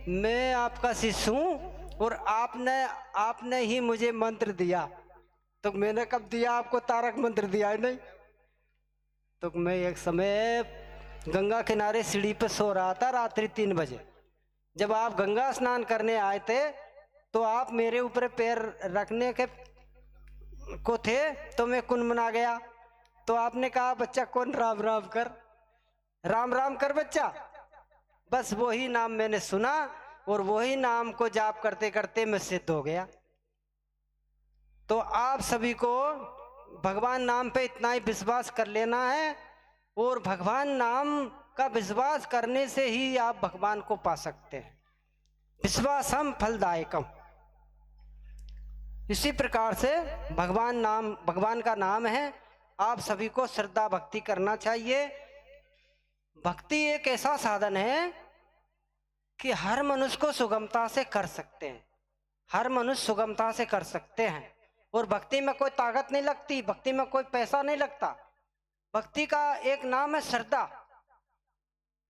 मैं आपका शिष्य हूं और आपने ही मुझे मंत्र दिया। तो मैंने कब दिया आपको? तारक मंत्र दिया है नहीं। तो मैं एक समय गंगा किनारे सीढ़ी पे सो रहा था रात्रि 3 बजे। जब आप गंगा स्नान करने आए थे तो आप मेरे ऊपर पैर रखने के को थे तो मैं कुनमुना गया। तो आपने कहा बच्चा कौन राम राम कर, राम राम कर बच्चा। बस वही नाम मैंने सुना और वही नाम को जाप करते करते मैं सिद्ध हो गया। तो आप सभी को भगवान नाम पे इतना ही विश्वास कर लेना है और भगवान नाम का विश्वास करने से ही आप भगवान को पा सकते हैं। विश्वासम फलदायकम। इसी प्रकार से भगवान का नाम है। आप सभी को श्रद्धा भक्ति करना चाहिए। भक्ति एक ऐसा साधन है कि हर मनुष्य को सुगमता से कर सकते हैं। हर मनुष्य सुगमता से कर सकते हैं और भक्ति में कोई ताकत नहीं लगती, भक्ति में कोई पैसा नहीं लगता। भक्ति का एक नाम है श्रद्धा।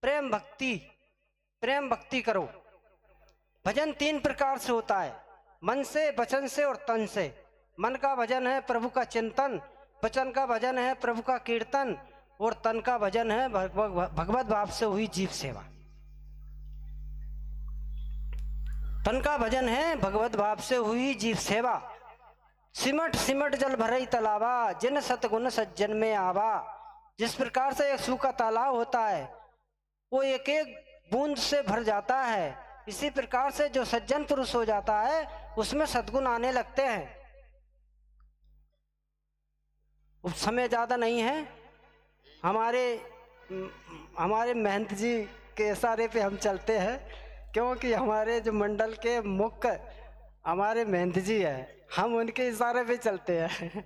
प्रेम भक्ति, प्रेम भक्ति करो। भजन 3 प्रकार से होता है, मन से, वचन से और तन से। मन का भजन है प्रभु का चिंतन, वचन का भजन है प्रभु का कीर्तन और तन का भजन है भगवत भाव से हुई जीव सेवा। तन का भजन है भगवत भाव से हुई जीव सेवा। सिमट सिमट जल भरई तलावा, जिन सतगुण सज्जन में आवा। जिस प्रकार से एक सूखा तालाब होता है वो एक एक बूंद से भर जाता है, इसी प्रकार से जो सज्जन पुरुष हो जाता है उसमें सद्गुण आने लगते हैं। समय ज्यादा नहीं है। हमारे महंत जी के इशारे पे हम चलते हैं, क्योंकि हमारे जो मंडल के मुख्य हमारे महंत जी है, हम उनके इशारे पे चलते हैं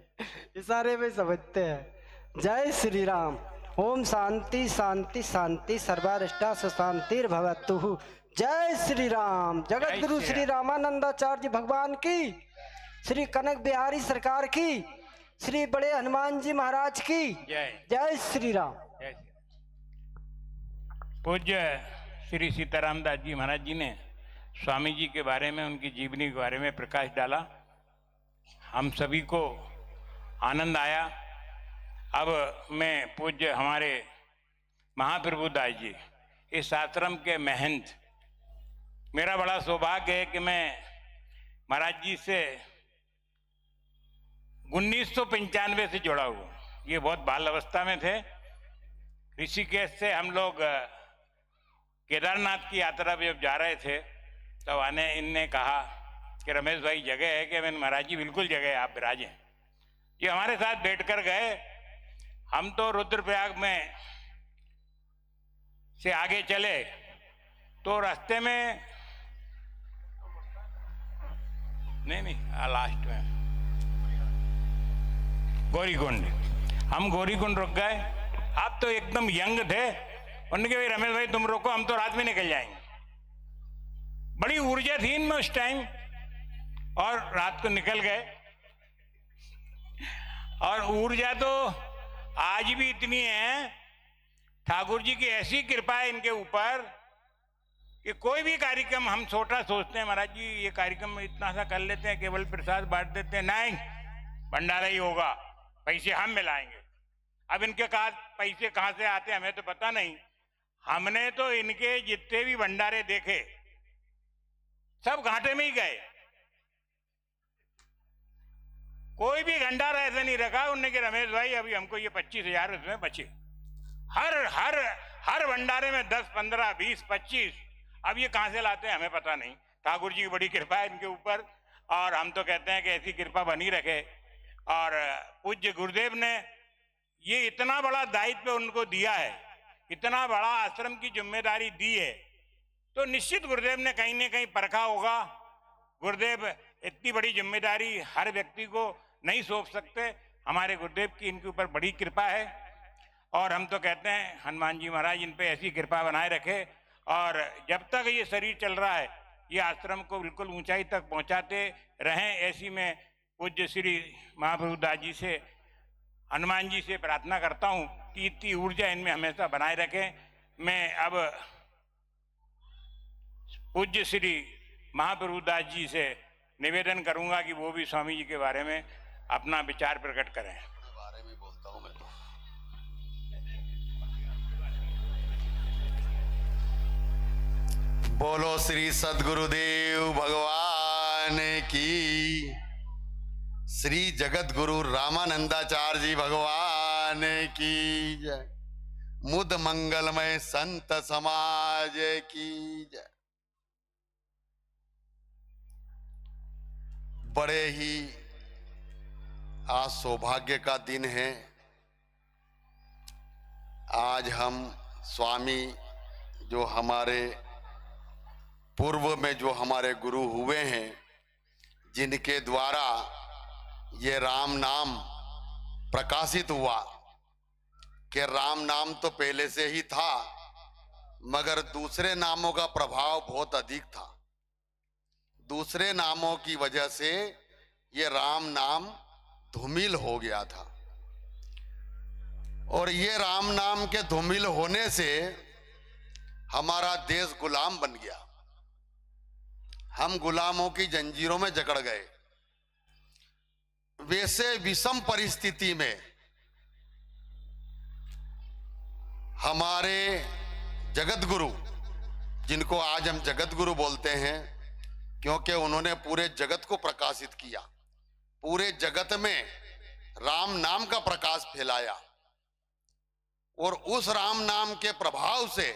इशारे पे समझते हैं। जय श्री राम। ओम शांति शांति शांति सर्वारिष्टा सुशांतिर्भवतु। जय श्री राम। जगत गुरु श्री रामानंदाचार्य भगवान की, श्री कनक बिहारी सरकार की, श्री बड़े हनुमान जी महाराज की जय श्री राम। पूज्य श्री सीताराम दास जी महाराज जी ने स्वामी जी के बारे में, उनकी जीवनी के बारे में प्रकाश डाला। हम सभी को आनंद आया। अब मैं पूज्य हमारे महाप्रभु दास जी, इस आश्रम के महंत, मेरा बड़ा सौभाग्य है कि मैं महाराज जी से 1995 से जुड़ा हुआ। ये बहुत बाल अवस्था में थे। ऋषिकेश से हम लोग केदारनाथ की यात्रा पे जब जा रहे थे तब इनने कहा कि रमेश भाई जगह है कि? मैंने महाराज जी बिल्कुल जगह है, आप विराजें। ये हमारे साथ बैठकर गए। हम तो रुद्रप्रयाग में से आगे चले तो रास्ते में नहीं लास्ट में गौरीकुंड, हम गौरीकुंड रुक गए। आप तो एकदम यंग थे। उन्होंने कहा भाई रमेश भाई तुम रोको, हम तो रात में निकल जाएंगे। बड़ी ऊर्जा थी इनमें उस टाइम और रात को निकल गए। और ऊर्जा तो आज भी इतनी है। ठाकुर जी की ऐसी कृपा है इनके ऊपर कि कोई भी कार्यक्रम हम छोटा सोचते हैं, महाराज जी ये कार्यक्रम इतना सा कर लेते हैं, केवल प्रसाद बांट देते हैं, नहीं भंडारा ही होगा, पैसे हम मिलाएंगे। अब इनके कहा पैसे कहां से आते हमें तो पता नहीं। हमने तो इनके जितने भी भंडारे देखे सब घाटे में ही गए। कोई भी भंडारा ऐसा नहीं रखा उनने कि रमेश भाई अभी हमको ये 25,000 उसमें बचे। हर हर हर भंडारे में 10, 15, 20, 25। अब ये कहां से लाते हैं हमें पता नहीं। ठाकुर जी की बड़ी कृपा है इनके ऊपर, और हम तो कहते हैं कि ऐसी कृपा बनी रखे। और पूज्य गुरुदेव ने ये इतना बड़ा दायित्व उनको दिया है, इतना बड़ा आश्रम की जिम्मेदारी दी है, तो निश्चित गुरुदेव ने कहीं ना कहीं परखा होगा। गुरुदेव इतनी बड़ी जिम्मेदारी हर व्यक्ति को नहीं सौंप सकते। हमारे गुरुदेव की इनके ऊपर बड़ी कृपा है, और हम तो कहते हैं हनुमान जी महाराज इन पे ऐसी कृपा बनाए रखे, और जब तक ये शरीर चल रहा है ये आश्रम को बिल्कुल ऊंचाई तक पहुंचाते रहें। ऐसी मैं पूज्य श्री महाप्रभु दास जी से, हनुमान जी से प्रार्थना करता हूं कि इतनी ऊर्जा इनमें हमेशा बनाए रखें। मैं अब पूज्य श्री महाप्रभु दास जी से निवेदन करूंगा कि वो भी स्वामी जी के बारे में अपना विचार प्रकट करें। बारे में बोलता हूं मैं तो। बोलो श्री सद्गुरुदेव भगवान की, श्री जगत गुरु रामानंदाचार्य जी भगवान की जय, मुद मंगलमय संत समाज की जय। बड़े ही आज सौभाग्य का दिन है। आज हम स्वामी जो हमारे पूर्व में जो हमारे गुरु हुए हैं, जिनके द्वारा ये राम नाम प्रकाशित हुआ, कि राम नाम तो पहले से ही था मगर दूसरे नामों का प्रभाव बहुत अधिक था। दूसरे नामों की वजह से ये राम नाम धूमिल हो गया था, और ये राम नाम के धूमिल होने से हमारा देश गुलाम बन गया। हम गुलामों की जंजीरों में जकड़ गए। वैसे विषम परिस्थिति में हमारे जगत गुरु, जिनको आज हम जगत गुरु बोलते हैं क्योंकि उन्होंने पूरे जगत को प्रकाशित किया, पूरे जगत में राम नाम का प्रकाश फैलाया, और उस राम नाम के प्रभाव से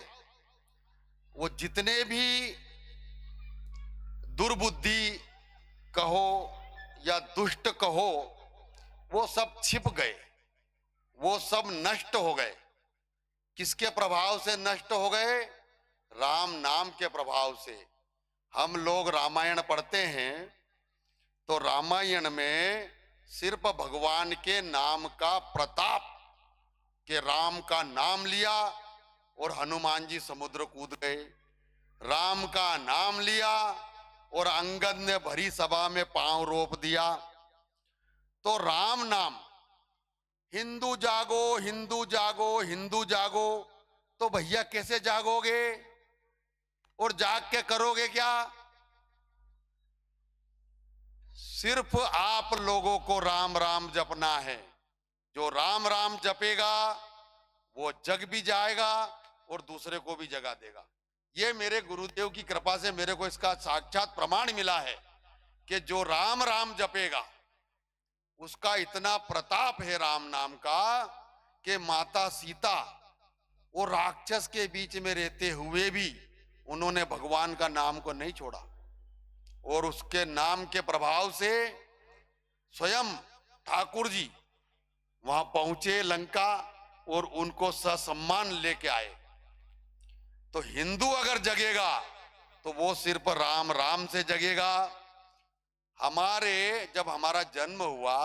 वो जितने भी दुर्बुद्धि कहो या दुष्ट कहो, वो सब छिप गए, वो सब नष्ट हो गए। किसके प्रभाव से नष्ट हो गए? राम नाम के प्रभाव से। हम लोग रामायण पढ़ते हैं तो रामायण में सिर्फ भगवान के नाम का प्रताप, के राम का नाम लिया और हनुमान जी समुद्र कूद गए, राम का नाम लिया और अंगद ने भरी सभा में पांव रोप दिया। तो राम नाम, हिंदू जागो हिंदू जागो हिंदू जागो, तो भैया कैसे जागोगे और जाग के करोगे क्या? सिर्फ आप लोगों को राम राम जपना है। जो राम राम जपेगा वो जग भी जाएगा और दूसरे को भी जगा देगा। ये मेरे गुरुदेव की कृपा से मेरे को इसका साक्षात प्रमाण मिला है कि जो राम राम जपेगा उसका इतना प्रताप है राम नाम का कि माता सीता वो राक्षस के बीच में रहते हुए भी उन्होंने भगवान का नाम को नहीं छोड़ा, और उसके नाम के प्रभाव से स्वयं ठाकुर जी वहां पहुंचे लंका और उनको ससम्मान लेके आए। तो हिंदू अगर जगेगा तो वो सिर्फ राम राम से जगेगा। जब हमारा जन्म हुआ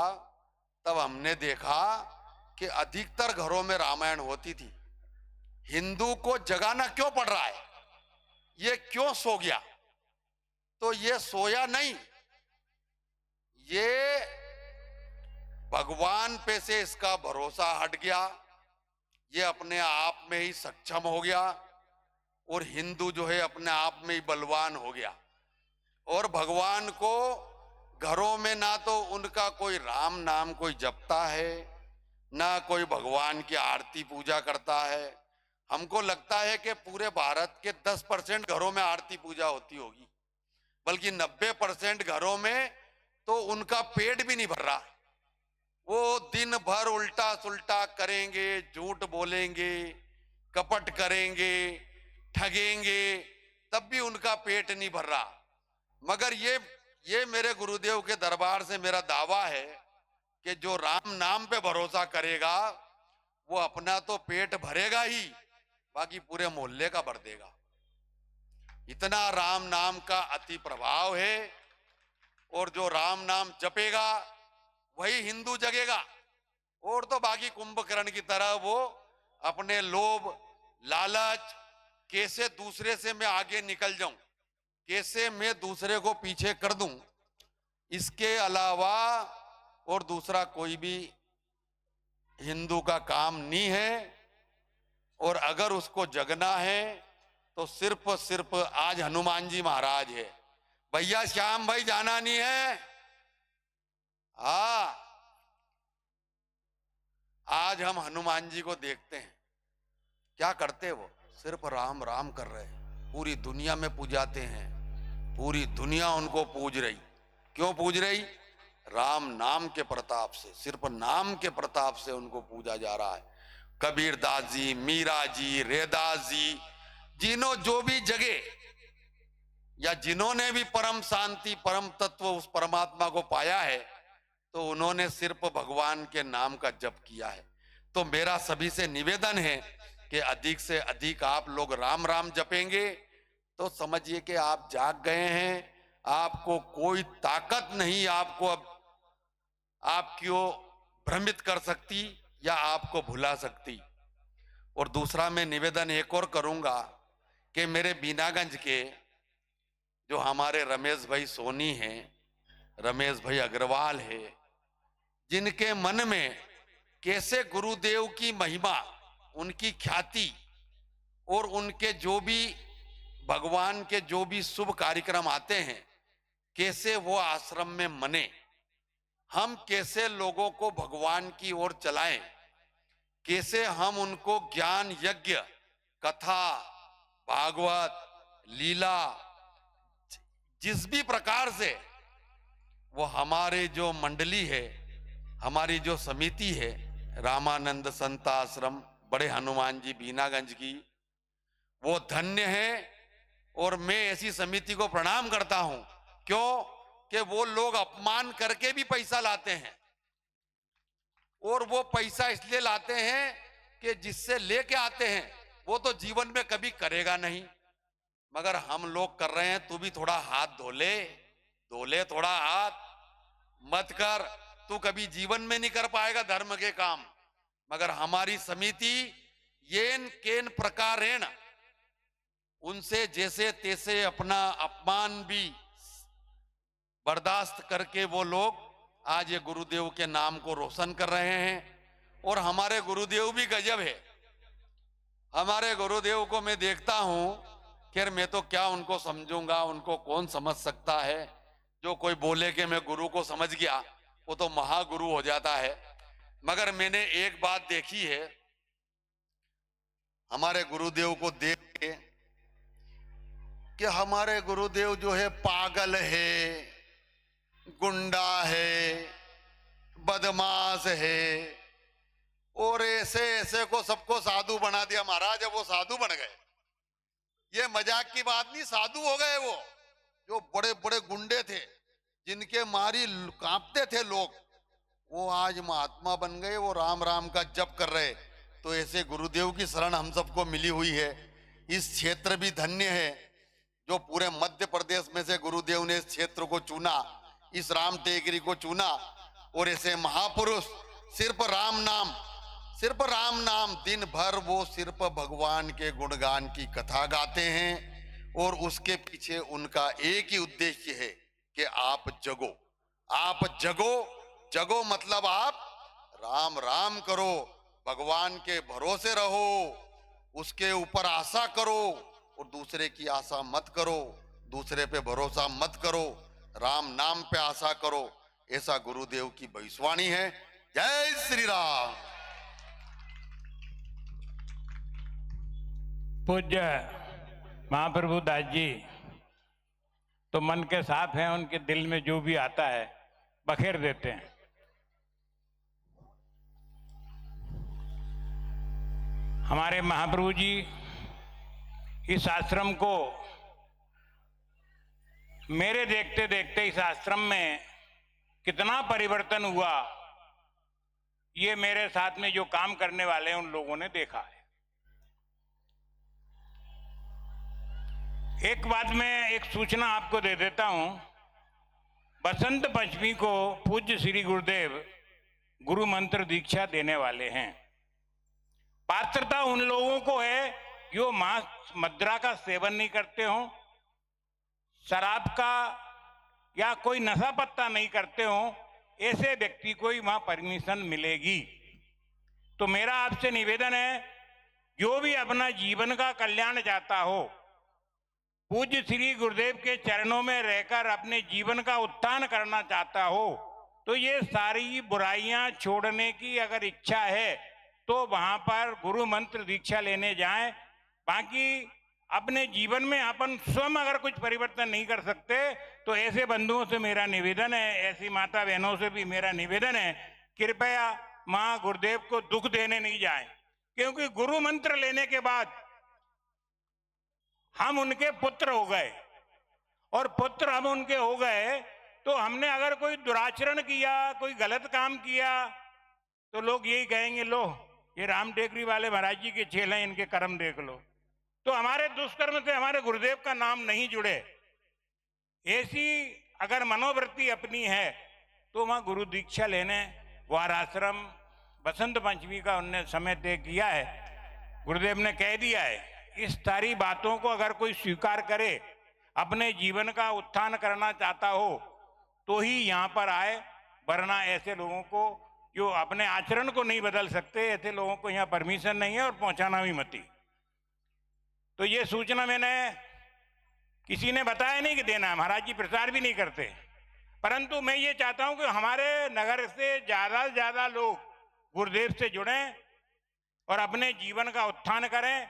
तब हमने देखा कि अधिकतर घरों में रामायण होती थी। हिंदू को जगाना क्यों पड़ रहा है? ये क्यों सो गया? तो ये सोया नहीं, ये भगवान पे से इसका भरोसा हट गया, ये अपने आप में ही सक्षम हो गया और हिंदू जो है अपने आप में ही बलवान हो गया। और भगवान को घरों में ना तो उनका कोई राम नाम कोई जपता है, ना कोई भगवान की आरती पूजा करता है। हमको लगता है कि पूरे भारत के 10% घरों में आरती पूजा होती होगी, बल्कि 90% घरों में तो उनका पेट भी नहीं भर रहा। वो दिन भर उल्टा सुल्टा करेंगे, झूठ बोलेंगे, कपट करेंगे, ठगेंगे, तब भी उनका पेट नहीं भर रहा। मगर ये मेरे गुरुदेव के दरबार से मेरा दावा है कि जो राम नाम पे भरोसा करेगा वो अपना तो पेट भरेगा ही, बाकी पूरे मोहल्ले का भर देगा। इतना राम नाम का अति प्रभाव है। और जो राम नाम जपेगा वही हिंदू जगेगा। और तो बाकी कुंभकर्ण की तरह वो अपने लोभ, लालच, कैसे दूसरे से मैं आगे निकल जाऊं, कैसे मैं दूसरे को पीछे कर दूं, इसके अलावा और दूसरा कोई भी हिंदू का काम नहीं है। और अगर उसको जगना है तो सिर्फ आज हनुमान जी महाराज है। भैया श्याम भाई जाना नहीं है। आज हम हनुमान जी को देखते हैं, क्या करते वो सिर्फ राम राम कर रहे हैं, पूरी दुनिया में पूजाते हैं, पूरी दुनिया उनको पूज रही। क्यों पूज रही? राम नाम के प्रताप से, सिर्फ नाम के प्रताप से उनको पूजा जा रहा है। कबीरदास जी, मीरा जी, रैदास जी, जिन्हों जो भी जगे या जिन्होंने भी परम शांति, परम तत्व उस परमात्मा को पाया है, तो उन्होंने सिर्फ भगवान के नाम का जप किया है। तो मेरा सभी से निवेदन है कि अधिक से अधिक आप लोग राम राम जपेंगे तो समझिए कि आप जाग गए हैं। आपको कोई ताकत नहीं आपको अब आपको भ्रमित कर सकती या आपको भुला सकती। और दूसरा मैं निवेदन एक और करूंगा कि मेरे बीनागंज के जो हमारे रमेश भाई सोनी हैं, रमेश भाई अग्रवाल है, जिनके मन में कैसे गुरुदेव की महिमा, उनकी ख्याति और उनके जो भी भगवान के जो भी शुभ कार्यक्रम आते हैं, कैसे वो आश्रम में मने, हम कैसे लोगों को भगवान की ओर चलाएं, कैसे हम उनको ज्ञान यज्ञ, कथा, भागवत, लीला, जिस भी प्रकार से वो हमारे जो मंडली है, हमारी जो समिति है, रामानंद संत आश्रम बड़े हनुमान जी बीनागंज की, वो धन्य है। और मैं ऐसी समिति को प्रणाम करता हूं। क्यों? कि वो लोग अपमान करके भी पैसा लाते हैं, और वो पैसा इसलिए लाते हैं कि जिससे लेके आते हैं वो तो जीवन में कभी करेगा नहीं, मगर हम लोग कर रहे हैं। तू भी थोड़ा हाथ धो ले थोड़ा हाथ मत कर, तू कभी जीवन में नहीं कर पाएगा धर्म के काम। मगर हमारी समिति येन केन प्रकारेण उनसे जैसे तैसे अपना अपमान भी बर्दाश्त करके वो लोग आज ये गुरुदेव के नाम को रोशन कर रहे हैं। और हमारे गुरुदेव भी गजब है। हमारे गुरुदेव को मैं देखता हूं, खैर मैं तो क्या उनको समझूंगा, उनको कौन समझ सकता है। जो कोई बोले कि मैं गुरु को समझ गया, वो तो महागुरु हो जाता है। मगर मैंने एक बात देखी है, हमारे गुरुदेव को देख के, कि हमारे गुरुदेव जो है पागल है, गुंडा है, बदमाश है, और ऐसे ऐसे को सबको साधु बना दिया। महाराज वो साधु बन गए, ये मजाक की बात नहीं, साधु हो गए। वो जो बड़े बड़े गुंडे थे, जिनके मारी कांपते थे लोग, वो आज महात्मा बन गए, वो राम राम का जप कर रहे। तो ऐसे गुरुदेव की शरण हम सबको मिली हुई है। इस क्षेत्र भी धन्य है जो पूरे मध्य प्रदेश में से गुरुदेव ने इस क्षेत्र को चुना, इस राम टेकरी को चुना। और ऐसे महापुरुष सिर्फ राम नाम दिन भर वो सिर्फ भगवान के गुणगान की कथा गाते हैं। और उसके पीछे उनका एक ही उद्देश्य है कि आप जगो मतलब आप राम राम करो, भगवान के भरोसे रहो, उसके ऊपर आशा करो, और दूसरे की आशा मत करो, दूसरे पे भरोसा मत करो, राम नाम पे आशा करो। ऐसा गुरुदेव की भविष्यवाणी है। जय श्री राम। पूज्य महाप्रभु दास जी तो मन के साफ हैं, उनके दिल में जो भी आता है बखेर देते हैं। हमारे महाप्रभु जी इस आश्रम को, मेरे देखते देखते इस आश्रम में कितना परिवर्तन हुआ, ये मेरे साथ में जो काम करने वाले हैं उन लोगों ने देखा है। एक बात मैं एक सूचना आपको दे देता हूं। बसंत पंचमी को पूज्य श्री गुरुदेव गुरु मंत्र दीक्षा देने वाले हैं। पात्रता उन लोगों को है जो मांस मदिरा का सेवन नहीं करते हो, शराब का या कोई नशा पत्ता नहीं करते हो, ऐसे व्यक्ति को ही वहां परमिशन मिलेगी। तो मेरा आपसे निवेदन है, जो भी अपना जीवन का कल्याण चाहता हो, पूज्य श्री गुरुदेव के चरणों में रहकर अपने जीवन का उत्थान करना चाहता हो, तो ये सारी बुराइयां छोड़ने की अगर इच्छा है तो वहां पर गुरु मंत्र दीक्षा लेने जाएं। बाकी अपने जीवन में अपन स्वयं अगर कुछ परिवर्तन नहीं कर सकते तो ऐसे बंधुओं से मेरा निवेदन है, ऐसी माता बहनों से भी मेरा निवेदन है, कृपया मां गुरुदेव को दुख देने नहीं जाएं। क्योंकि गुरु मंत्र लेने के बाद हम उनके पुत्र हो गए, और पुत्र हम उनके हो गए तो हमने अगर कोई दुराचरण किया, कोई गलत काम किया, तो लोग यही कहेंगे, लो ये राम टेकरी वाले महाराज जी के चेले हैं, इनके कर्म देख लो। तो हमारे दुष्कर्म से हमारे गुरुदेव का नाम नहीं जुड़े। ऐसी अगर मनोवृत्ति अपनी है तो वहां गुरु दीक्षा लेने वार आश्रम बसंत पंचमी का उनने समय तय किया है, गुरुदेव ने कह दिया है। इस सारी बातों को अगर कोई स्वीकार करे, अपने जीवन का उत्थान करना चाहता हो तो ही यहाँ पर आए, वरना ऐसे लोगों को जो अपने आचरण को नहीं बदल सकते, ऐसे लोगों को यहाँ परमिशन नहीं है और पहुंचाना भी मत ही। तो ये सूचना मैंने किसी ने बताया नहीं कि देना है, महाराज जी प्रचार भी नहीं करते, परंतु मैं ये चाहता हूं कि हमारे नगर से ज्यादा लोग गुरुदेव से जुड़ें और अपने जीवन का उत्थान करें।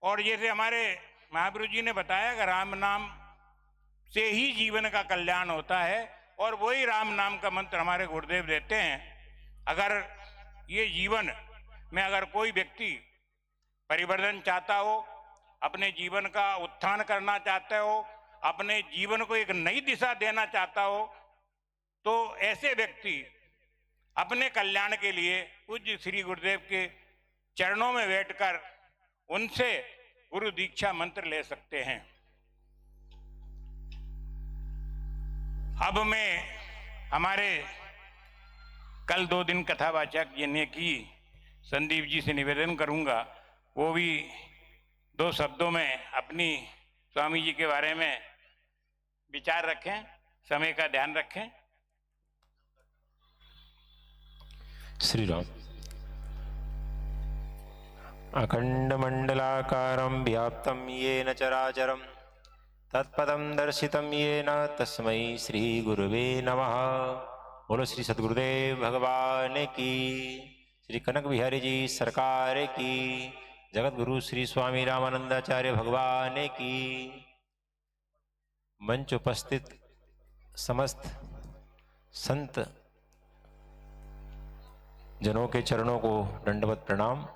और जैसे हमारे महाप्रभु जी ने बताया कि राम नाम से ही जीवन का कल्याण होता है, और वही राम नाम का मंत्र हमारे गुरुदेव देते हैं। अगर ये जीवन में अगर कोई व्यक्ति परिवर्तन चाहता हो, अपने जीवन का उत्थान करना चाहता हो, अपने जीवन को एक नई दिशा देना चाहता हो, तो ऐसे व्यक्ति अपने कल्याण के लिए पूज्य श्री गुरुदेव के चरणों में बैठकर उनसे गुरु दीक्षा मंत्र ले सकते हैं। अब मैं हमारे कल 2 दिन कथावाचक जिन्हें की संदीप जी से निवेदन करूंगा, वो भी 2 शब्दों में अपनी स्वामी जी के बारे में विचार रखें, समय का ध्यान रखें। श्री राम। अखंडमंडलाकारं व्याप्तं येन चराचरं तत्पदं दर्शितं येन तस्मै श्री गुरुवे नमः। बोलो श्री सद्गुरुदेव भगवान की, श्री कनक बिहारी जी सरकार की, जगत गुरु श्री स्वामी रामानंदाचार्य भगवान की। मंच उपस्थित समस्त संत जनों के चरणों को दंडवत प्रणाम।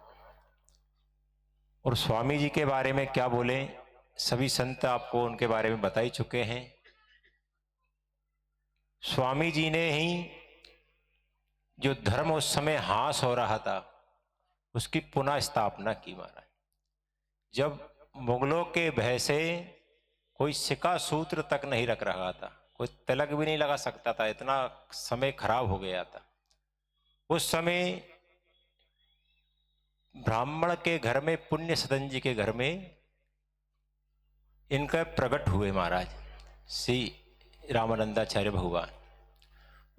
और स्वामी जी के बारे में क्या बोले, सभी संत आपको उनके बारे में बता ही चुके हैं। स्वामी जी ने ही जो धर्म उस समय ह्रास हो रहा था उसकी पुनः स्थापना की महाराज। जब मुगलों के भय से कोई सिक्का सूत्र तक नहीं रख रहा था, कोई तिलक भी नहीं लगा सकता था, इतना समय खराब हो गया था, उस समय ब्राह्मण के घर में, पुण्य सदन जी के घर में इनका प्रकट हुए महाराज श्री रामानंदाचार्य भगवान।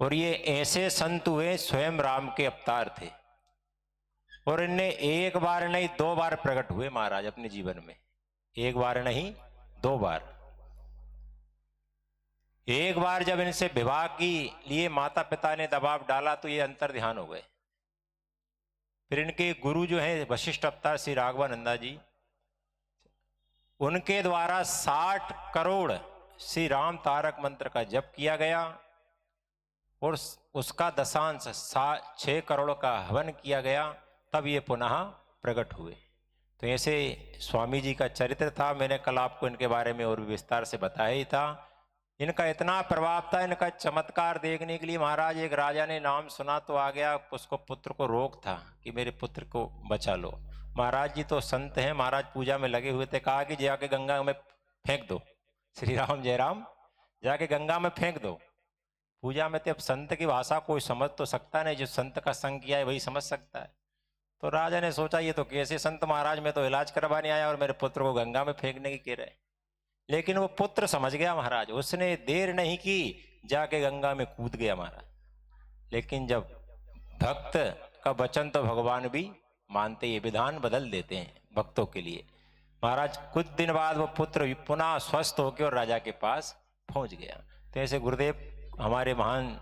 और ये ऐसे संत हुए स्वयं राम के अवतार थे, और इनने 1 बार नहीं 2 बार प्रकट हुए महाराज अपने जीवन में। एक बार नहीं, 2 बार। एक बार जब इनसे विवाह की लिए माता पिता ने दबाव डाला तो ये अंतर ध्यान हो गए। फिर इनके गुरु जो हैं वशिष्ठ अवतार श्री राघवानंदा जी, उनके द्वारा 60 करोड़ श्री राम तारक मंत्र का जप किया गया और उसका दशांश 6 करोड़ का हवन किया गया, तब ये पुनः प्रकट हुए। तो ऐसे स्वामी जी का चरित्र था। मैंने कल आपको इनके बारे में और भी विस्तार से बताया ही था। इनका इतना प्रभाव था, इनका चमत्कार देखने के लिए महाराज एक राजा ने नाम सुना तो आ गया, उसको पुत्र को रोक था कि मेरे पुत्र को बचा लो। महाराज जी तो संत हैं, महाराज पूजा में लगे हुए थे, कहा कि जाके गंगा में फेंक दो, श्री राम जय राम, जाके गंगा में फेंक दो। पूजा में तो अब संत की भाषा कोई समझ तो सकता नहीं, जो संत का संग किया है वही समझ सकता है। तो राजा ने सोचा ये तो कैसे संत महाराज, मैं तो इलाज करवाने आया और मेरे पुत्र को गंगा में फेंकने की कह रहे। लेकिन वो पुत्र समझ गया महाराज, उसने देर नहीं की, जाके गंगा में कूद गया महाराज। लेकिन जब भक्त का वचन तो भगवान भी मानते, ये विधान बदल देते हैं भक्तों के लिए। महाराज कुछ दिन बाद वो पुत्र पुनः स्वस्थ होकर और राजा के पास पहुंच गया। तो ऐसे गुरुदेव हमारे महान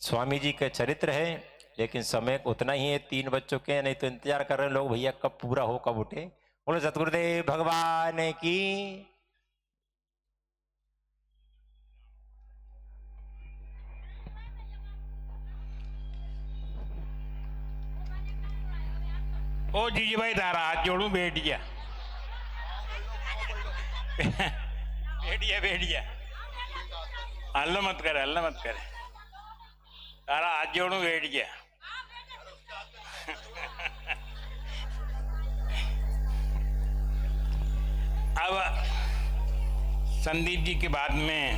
स्वामी जी का चरित्र है। लेकिन समय उतना ही है, 3 बज चुके हैं, नहीं तो इंतजार कर रहे हैं लोग भैया कब पूरा हो, कब उठे। बोले सतगुरुदेव भगवान की। ओ जीजी भाई तारा हाथ जोड़ू, बैठ जा बैठ जा, हल्ला मत कर, हल्ला मत कर, तारा हाथ जोड़ू, बैठ जा। अब संदीप जी के बाद में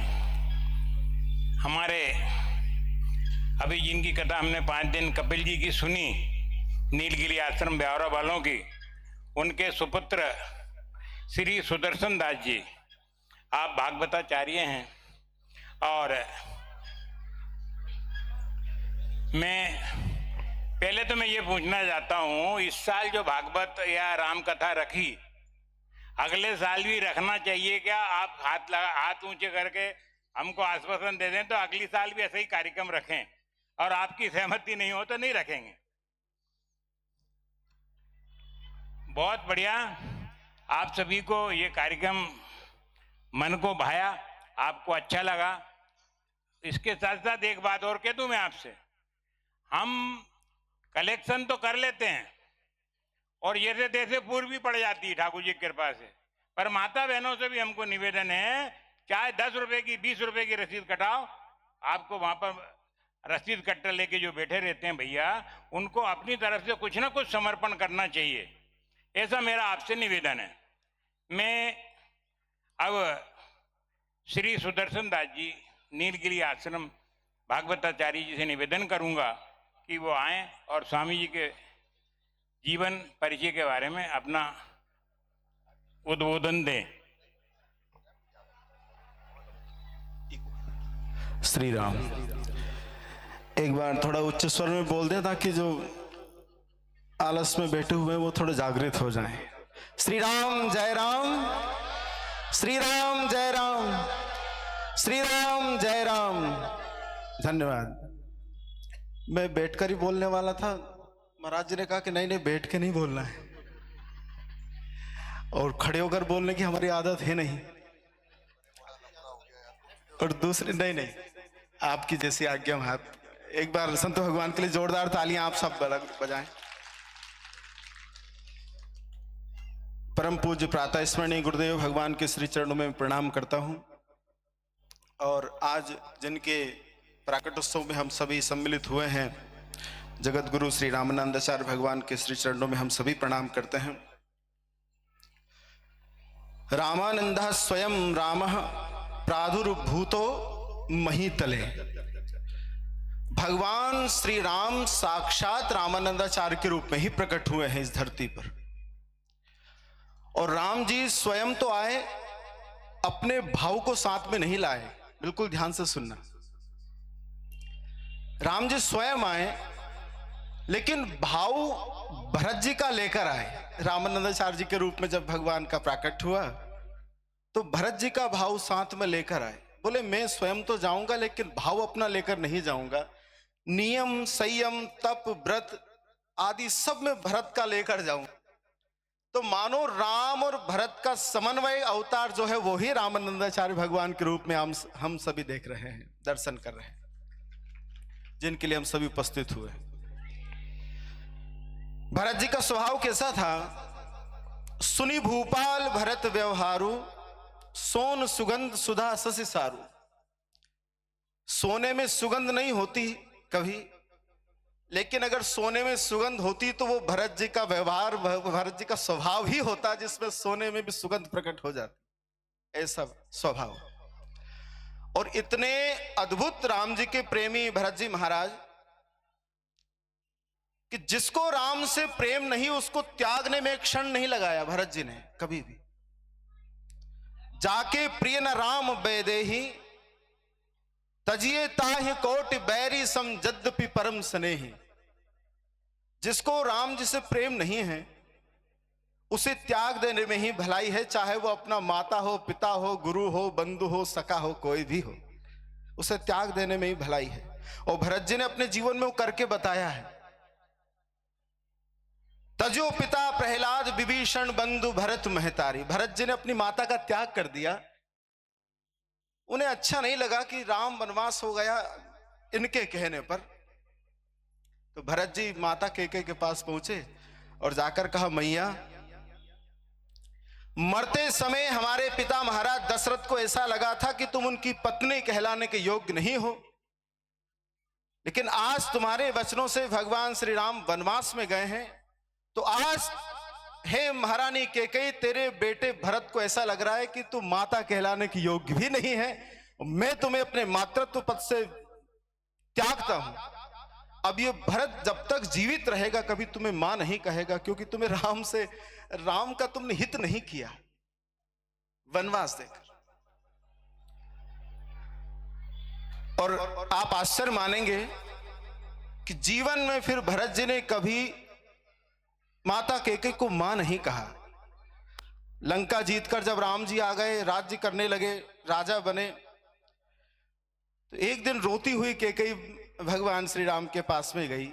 हमारे अभी जिनकी कथा हमने 5 दिन कपिल जी की सुनी, नीलगिरी आश्रम ब्यावरा वालों की, उनके सुपुत्र श्री सुदर्शन दास जी, आप भागवताचार्य हैं। और मैं पहले तो मैं ये पूछना चाहता हूँ, इस साल जो भागवत या राम कथा रखी, अगले साल भी रखना चाहिए क्या? आप हाथ ऊंचे करके हमको आश्वासन दे दें तो अगली साल भी ऐसे ही कार्यक्रम रखें, और आपकी सहमति नहीं हो तो नहीं रखेंगे। बहुत बढ़िया, आप सभी को ये कार्यक्रम मन को भाया, आपको अच्छा लगा। इसके साथ साथ एक बात और कह दूं मैं आपसे, हम कलेक्शन तो कर लेते हैं और ये से तैसे पूर्व भी पड़ जाती है ठाकुर जी की कृपा से, पर माता बहनों से भी हमको निवेदन है, चाहे 10 रुपए की 20 रुपए की रसीद कटाओ, आपको वहां पर रसीद कट्टा लेके जो बैठे रहते हैं भैया, उनको अपनी तरफ से कुछ ना कुछ समर्पण करना चाहिए, ऐसा मेरा आपसे निवेदन है। मैं अब श्री सुदर्शन दास जी नीलगिरी आश्रम भागवताचार्य जी से निवेदन करूंगा कि वो आएं और स्वामी जी के जीवन परिचय के बारे में अपना उद्बोधन दें। श्री राम। एक बार थोड़ा उच्च स्वर में बोल दें ताकि जो आलस में बैठे हुए हैं वो थोड़े जागृत हो जाएं। श्री राम जय राम, श्री राम जय राम, श्री राम जय राम। धन्यवाद। मैं बैठकर ही बोलने वाला था, महाराज जी ने कहा कि नहीं नहीं बैठ के नहीं बोलना है, और खड़े होकर बोलने की हमारी आदत है नहीं, और दूसरी नहीं, आपकी जैसी आज्ञा महाराज। एक बार संत भगवान के लिए जोरदार तालियां आप सब बजाएं। परम पूज्य प्रातः स्मरणीय गुरुदेव भगवान के श्री चरणों में प्रणाम करता हूं, और आज जिनके प्राकटोत्सव में हम सभी सम्मिलित हुए हैं, जगत गुरु श्री रामानंदाचार्य भगवान के श्री चरणों में हम सभी प्रणाम करते हैं। रामानंदः स्वयं रामः प्रादुर्भूतो महीतले। भगवान श्री राम साक्षात रामानंदाचार्य के रूप में ही प्रकट हुए हैं इस धरती पर, और राम जी स्वयं तो आए, अपने भाव को साथ में नहीं लाए। बिल्कुल ध्यान से सुनना, राम जी स्वयं आए लेकिन भाव भरत जी का लेकर आए। रामानंदाचार्य जी के रूप में जब भगवान का प्राकट्य हुआ तो भरत जी का भाव साथ में लेकर आए। बोले मैं स्वयं तो जाऊंगा लेकिन भाव अपना लेकर नहीं जाऊंगा, नियम संयम तप व्रत आदि सब में भरत का लेकर जाऊं। तो मानो राम और भरत का समन्वय अवतार जो है वो ही रामानंदाचार्य भगवान के रूप में हम सभी देख रहे हैं, दर्शन कर रहे हैं, जिनके लिए हम सभी उपस्थित हुए। भरत जी का स्वभाव कैसा था? सुनि भूपाल भरत व्यवहारु, सोन सुगंध सुधा ससी सारू। सोने में सुगंध नहीं होती कभी, लेकिन अगर सोने में सुगंध होती तो वो भरत जी का व्यवहार, भरत जी का स्वभाव ही होता जिसमें सोने में भी सुगंध प्रकट हो जाती, ऐसा स्वभाव। और इतने अद्भुत राम जी के प्रेमी भरत जी महाराज कि जिसको राम से प्रेम नहीं उसको त्यागने में एक क्षण नहीं लगाया भरत जी ने कभी भी। जाके प्रिय न राम बैदेही, तजिए ताहि कोटि बैरी सम यद्यपि परम स्नेही। जिसको राम जी से प्रेम नहीं है उसे त्याग देने में ही भलाई है, चाहे वो अपना माता हो, पिता हो, गुरु हो, बंधु हो, सखा हो, कोई भी हो, उसे त्याग देने में ही भलाई है। और भरत जी ने अपने जीवन में वो करके बताया है। तजो पिता प्रहलाद विभीषण बंधु भरत महतारी। भरत जी ने अपनी माता का त्याग कर दिया। उन्हें अच्छा नहीं लगा कि राम वनवास हो गया इनके कहने पर। तो भरत जी माता कैकेयी के पास पहुंचे और जाकर कहा, मैया मरते समय हमारे पिता महाराज दशरथ को ऐसा लगा था कि तुम उनकी पत्नी कहलाने के योग्य नहीं हो, लेकिन आज तुम्हारे वचनों से भगवान श्री राम वनवास में गए हैं, तो आज हे महारानी कैकेयी तेरे बेटे भरत को ऐसा लग रहा है कि तू माता कहलाने की योग्य भी नहीं है, मैं तुम्हें अपने मातृत्व पद से त्यागता हूं। अब ये भरत जब तक जीवित रहेगा कभी तुम्हें मां नहीं कहेगा, क्योंकि तुम्हें राम का तुमने हित नहीं किया वनवास देकर। और आप आश्चर्य मानेंगे कि जीवन में फिर भरत जी ने कभी माता कैकेयी को मां नहीं कहा। लंका जीतकर जब राम जी आ गए, राज्य करने लगे, राजा बने, तो एक दिन रोती हुई कैकेयी भगवान श्री राम के पास में गई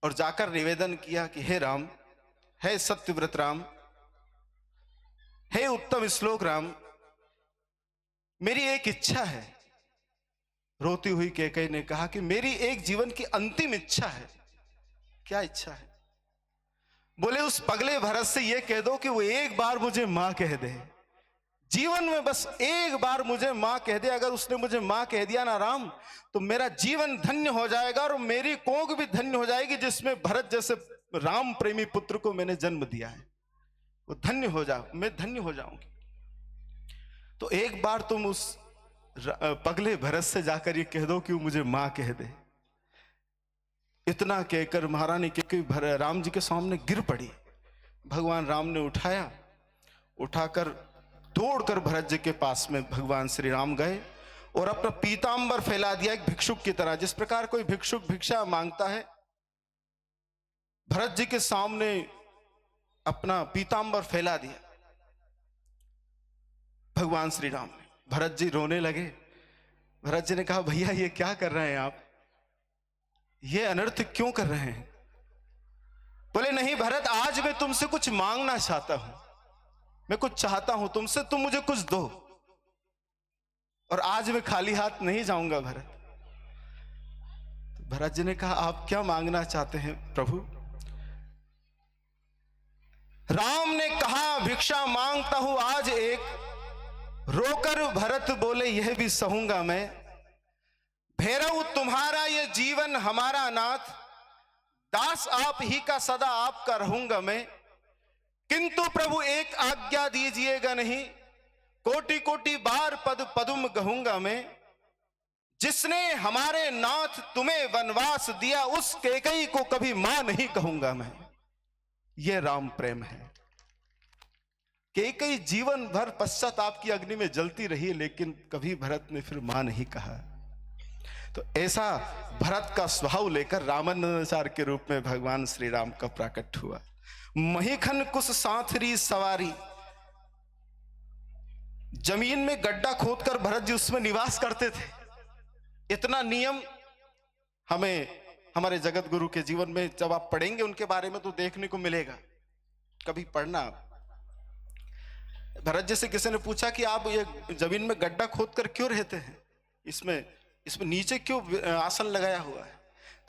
और जाकर निवेदन किया कि हे राम, हे सत्यव्रत राम, हे उत्तम श्लोक राम, मेरी एक इच्छा है। रोती हुई कैकेयी ने कहा कि मेरी एक जीवन की अंतिम इच्छा है। क्या इच्छा है? बोले उस पगले भरत से यह कह दो कि वो एक बार मुझे मां कह दे, जीवन में बस एक बार मुझे मां कह दे। अगर उसने मुझे मां कह दिया ना राम, तो मेरा जीवन धन्य हो जाएगा और मेरी कोख भी धन्य हो जाएगी, जिसमें भरत जैसे राम प्रेमी पुत्र को मैंने जन्म दिया है। वो धन्य हो जाओ, मैं धन्य हो जाऊंगी। तो एक बार तुम उस पगले भरत से जाकर ये कह दो कि वो मुझे मां कह दे। इतना कहकर महारानी कैकेयी राम जी के सामने गिर पड़ी। भगवान राम ने उठाया, उठाकर दौड़कर भरत जी के पास में भगवान श्री राम गए और अपना पीतांबर फैला दिया एक भिक्षुक की तरह। जिस प्रकार कोई भिक्षुक भिक्षा मांगता है, भरत जी के सामने अपना पीतांबर फैला दिया भगवान श्री राम ने। भरत जी रोने लगे। भरत जी ने कहा, भैया ये क्या कर रहे हैं आप, ये अनर्थ क्यों कर रहे हैं? बोले नहीं भरत, आज मैं तुमसे कुछ मांगना चाहता हूं, मैं कुछ चाहता हूं तुमसे, तुम मुझे कुछ दो, और आज मैं खाली हाथ नहीं जाऊंगा भरत। तो भरत जी ने कहा, आप क्या मांगना चाहते हैं प्रभु? राम ने कहा, भिक्षा मांगता हूं आज एक, रोकर भरत बोले यह भी सहूंगा मैं। भैरव तुम्हारा ये जीवन हमारा नाथ, दास आप ही का सदा आपका रहूंगा मैं। किंतु प्रभु एक आज्ञा दीजिएगा नहीं, कोटि कोटि बार पद पदुम कहूंगा मैं। जिसने हमारे नाथ तुम्हें वनवास दिया, उस कैकेयी को कभी मां नहीं कहूंगा मैं। यह राम प्रेम है। कैकेयी जीवन भर पश्चाताप की अग्नि में जलती रही, लेकिन कभी भरत ने फिर मां नहीं कहा। तो ऐसा भरत का स्वभाव लेकर रामानंदाचार्य के रूप में भगवान श्री राम का प्राकट हुआ। महीखन कुछ साथरी सवारी, जमीन में गड्ढा खोदकर भरत जी उसमें निवास करते थे। इतना नियम हमें हमारे जगत गुरु के जीवन में जब आप पढ़ेंगे उनके बारे में तो देखने को मिलेगा। कभी पढ़ना। भरत जी से किसी ने पूछा कि आप ये जमीन में गड्ढा खोदकर क्यों रहते हैं, इसमें नीचे क्यों आसन लगाया हुआ है?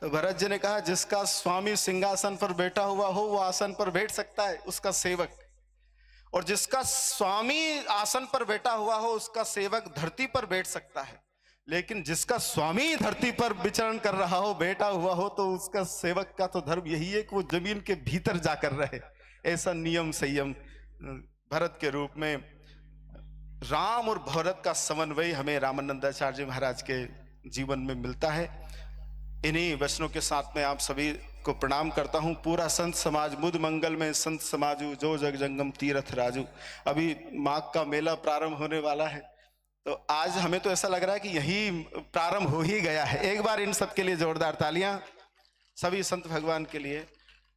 तो भरत जी ने कहा, जिसका स्वामी सिंहासन पर बैठा हुआ हो वो आसन पर बैठ सकता है, उसका सेवक, और जिसका स्वामी आसन पर बैठा हुआ हो उसका सेवक धरती पर बैठ सकता है, लेकिन जिसका स्वामी धरती पर विचरण कर रहा हो, बैठा हुआ हो, तो उसका सेवक का तो धर्म यही है कि वो जमीन के भीतर जाकर रहे। ऐसा नियम संयम भरत के रूप में राम और भरत का समन्वय हमें रामानंदाचार्य महाराज के जीवन में मिलता है। इन्हीं वचनों के साथ में आप सभी को प्रणाम करता हूं। पूरा संत समाज मुद मंगल में संत समाजू, जो जग जंगम तीरथ राजू। अभी माघ का मेला प्रारंभ होने वाला है, तो आज हमें तो ऐसा लग रहा है कि यही प्रारंभ हो ही गया है। एक बार इन सब के लिए जोरदार तालियां सभी संत भगवान के लिए।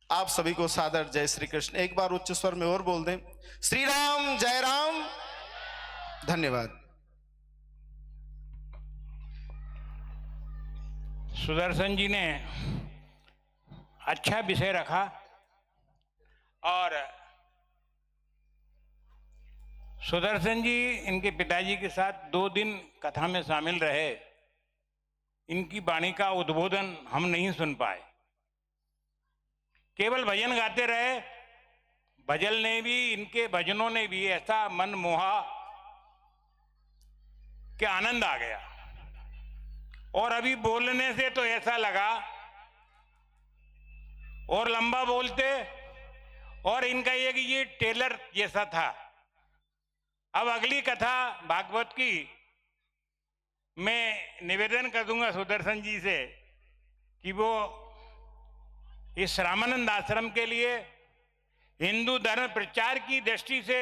आप सभी को सादर जय श्री कृष्ण। एक बार उच्च स्वर में और बोल दें, श्री राम जय राम। धन्यवाद। सुदर्शन जी ने अच्छा विषय रखा और सुदर्शन जी इनके पिताजी के साथ 2 दिन कथा में शामिल रहे। इनकी वाणी का उद्बोधन हम नहीं सुन पाए, केवल भजन गाते रहे। भजन ने भी, इनके भजनों ने भी ऐसा मन मोहा कि आनंद आ गया। और अभी बोलने से तो ऐसा लगा और लंबा बोलते, और इनका ये टेलर जैसा था। अब अगली कथा भागवत की मैं निवेदन कर दूंगा सुदर्शन जी से कि वो इस रामानंद आश्रम के लिए हिंदू धर्म प्रचार की दृष्टि से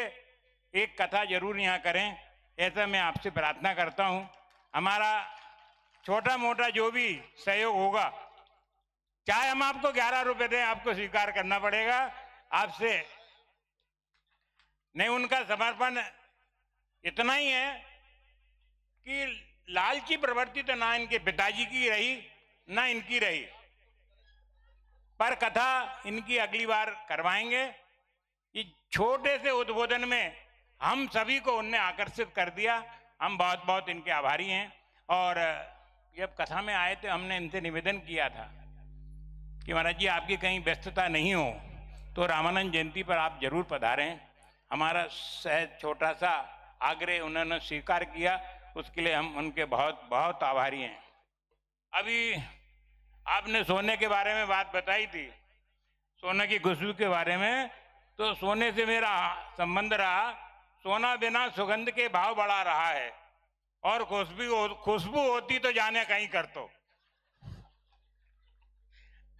एक कथा जरूर यहाँ करें, ऐसा मैं आपसे प्रार्थना करता हूँ। हमारा छोटा मोटा जो भी सहयोग होगा, चाहे हम आपको 11 रुपए दें, आपको स्वीकार करना पड़ेगा आपसे। नहीं, उनका समर्पण इतना ही है कि लालची प्रवृत्ति तो ना इनके पिताजी की रही ना इनकी रही, पर कथा इनकी अगली बार करवाएंगे। ये छोटे से उद्बोधन में हम सभी को उनने आकर्षित कर दिया। हम बहुत बहुत इनके आभारी हैं। और जब कथा में आए थे हमने इनसे निवेदन किया था कि महाराज जी आपकी कहीं व्यस्तता नहीं हो तो रामानंद जयंती पर आप जरूर पधारें। हमारा सहज छोटा सा आग्रह उन्होंने स्वीकार किया, उसके लिए हम उनके बहुत बहुत आभारी हैं। अभी आपने सोने के बारे में बात बताई थी, सोने की खुशबू के बारे में। तो सोने से मेरा संबंध रहा, सोना बिना सुगंध के भाव बढ़ा रहा है, और खुशबू होती तो जाने कहीं कर। तो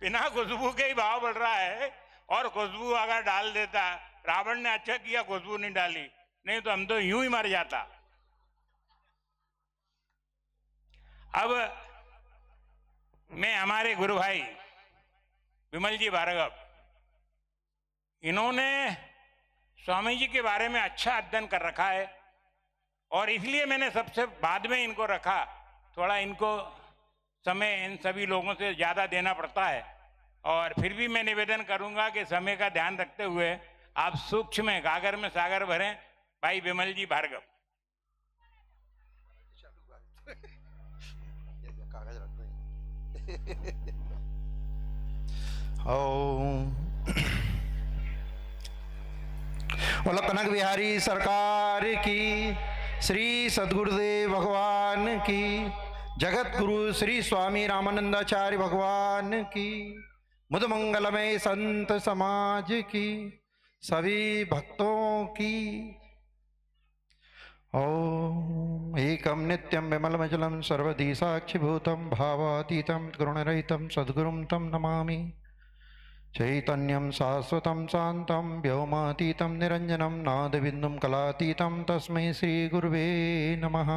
बिना खुशबू के ही भाव बढ़ रहा है, और खुशबू अगर डाल देता, रावण ने अच्छा किया खुशबू नहीं डाली, नहीं तो हम तो यूं ही मर जाता। अब मैं हमारे गुरु भाई विमल जी भार्गव, इन्होंने स्वामी जी के बारे में अच्छा अध्ययन कर रखा है, और इसलिए मैंने सबसे बाद में इनको रखा। थोड़ा इनको समय इन सभी लोगों से ज्यादा देना पड़ता है, और फिर भी मैं निवेदन करूंगा कि समय का ध्यान रखते हुए आप सूक्ष्म गागर में सागर भरें। भाई विमल जी भार्गव। ओम बोलो कनक बिहारी सरकार की, श्री सद्गुरुदेव भगवान की, जगत गुरु श्री स्वामी रामानंदाचार्य भगवान की, मुद मंगलमय संत समाज की, सभी भक्तों की। ओम एकम नित्यम विमलमचलम सर्वधी साक्षिभूतम भावातीतम गुणरहितम सद्गुरुं तम नमामि। चैतन्यं शाश्वतं शान्तं व्योमातीतं निरञ्जनं नादबिन्दुं कलातीतं तस्मै श्रीगुरुवे नमः।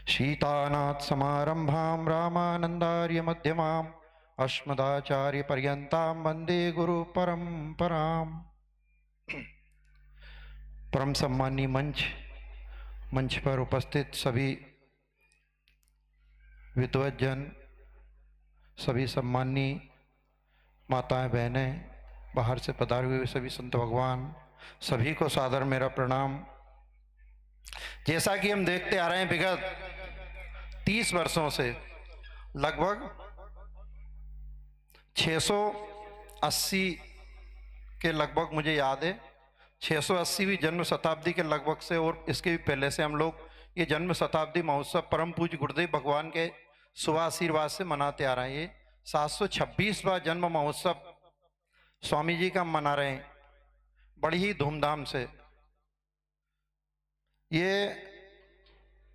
सीतानाथ समारंभां रामानंदार्य मध्यमाम् अस्मदाचार्य पर्यंतां वंदे गुरु परंपराम्। परम सम्मानीय मंच पर उपस्थित सभी विद्वज्जन, सभी सम्मानीय माताएं बहनें, बाहर से पधारे हुए सभी संत भगवान, सभी को सादर मेरा प्रणाम। जैसा कि हम देखते आ रहे हैं विगत 30 वर्षों से लगभग 680 के लगभग, मुझे याद है 680वीं जन्म शताब्दी के लगभग से और इसके भी पहले से हम लोग ये जन्म शताब्दी महोत्सव परम पूज्य गुरुदेव भगवान के शुभ आशीर्वाद से मनाते आ रहे हैं। ये 726वां जन्म महोत्सव स्वामी जी का मना रहे हैं बड़ी ही धूमधाम से। ये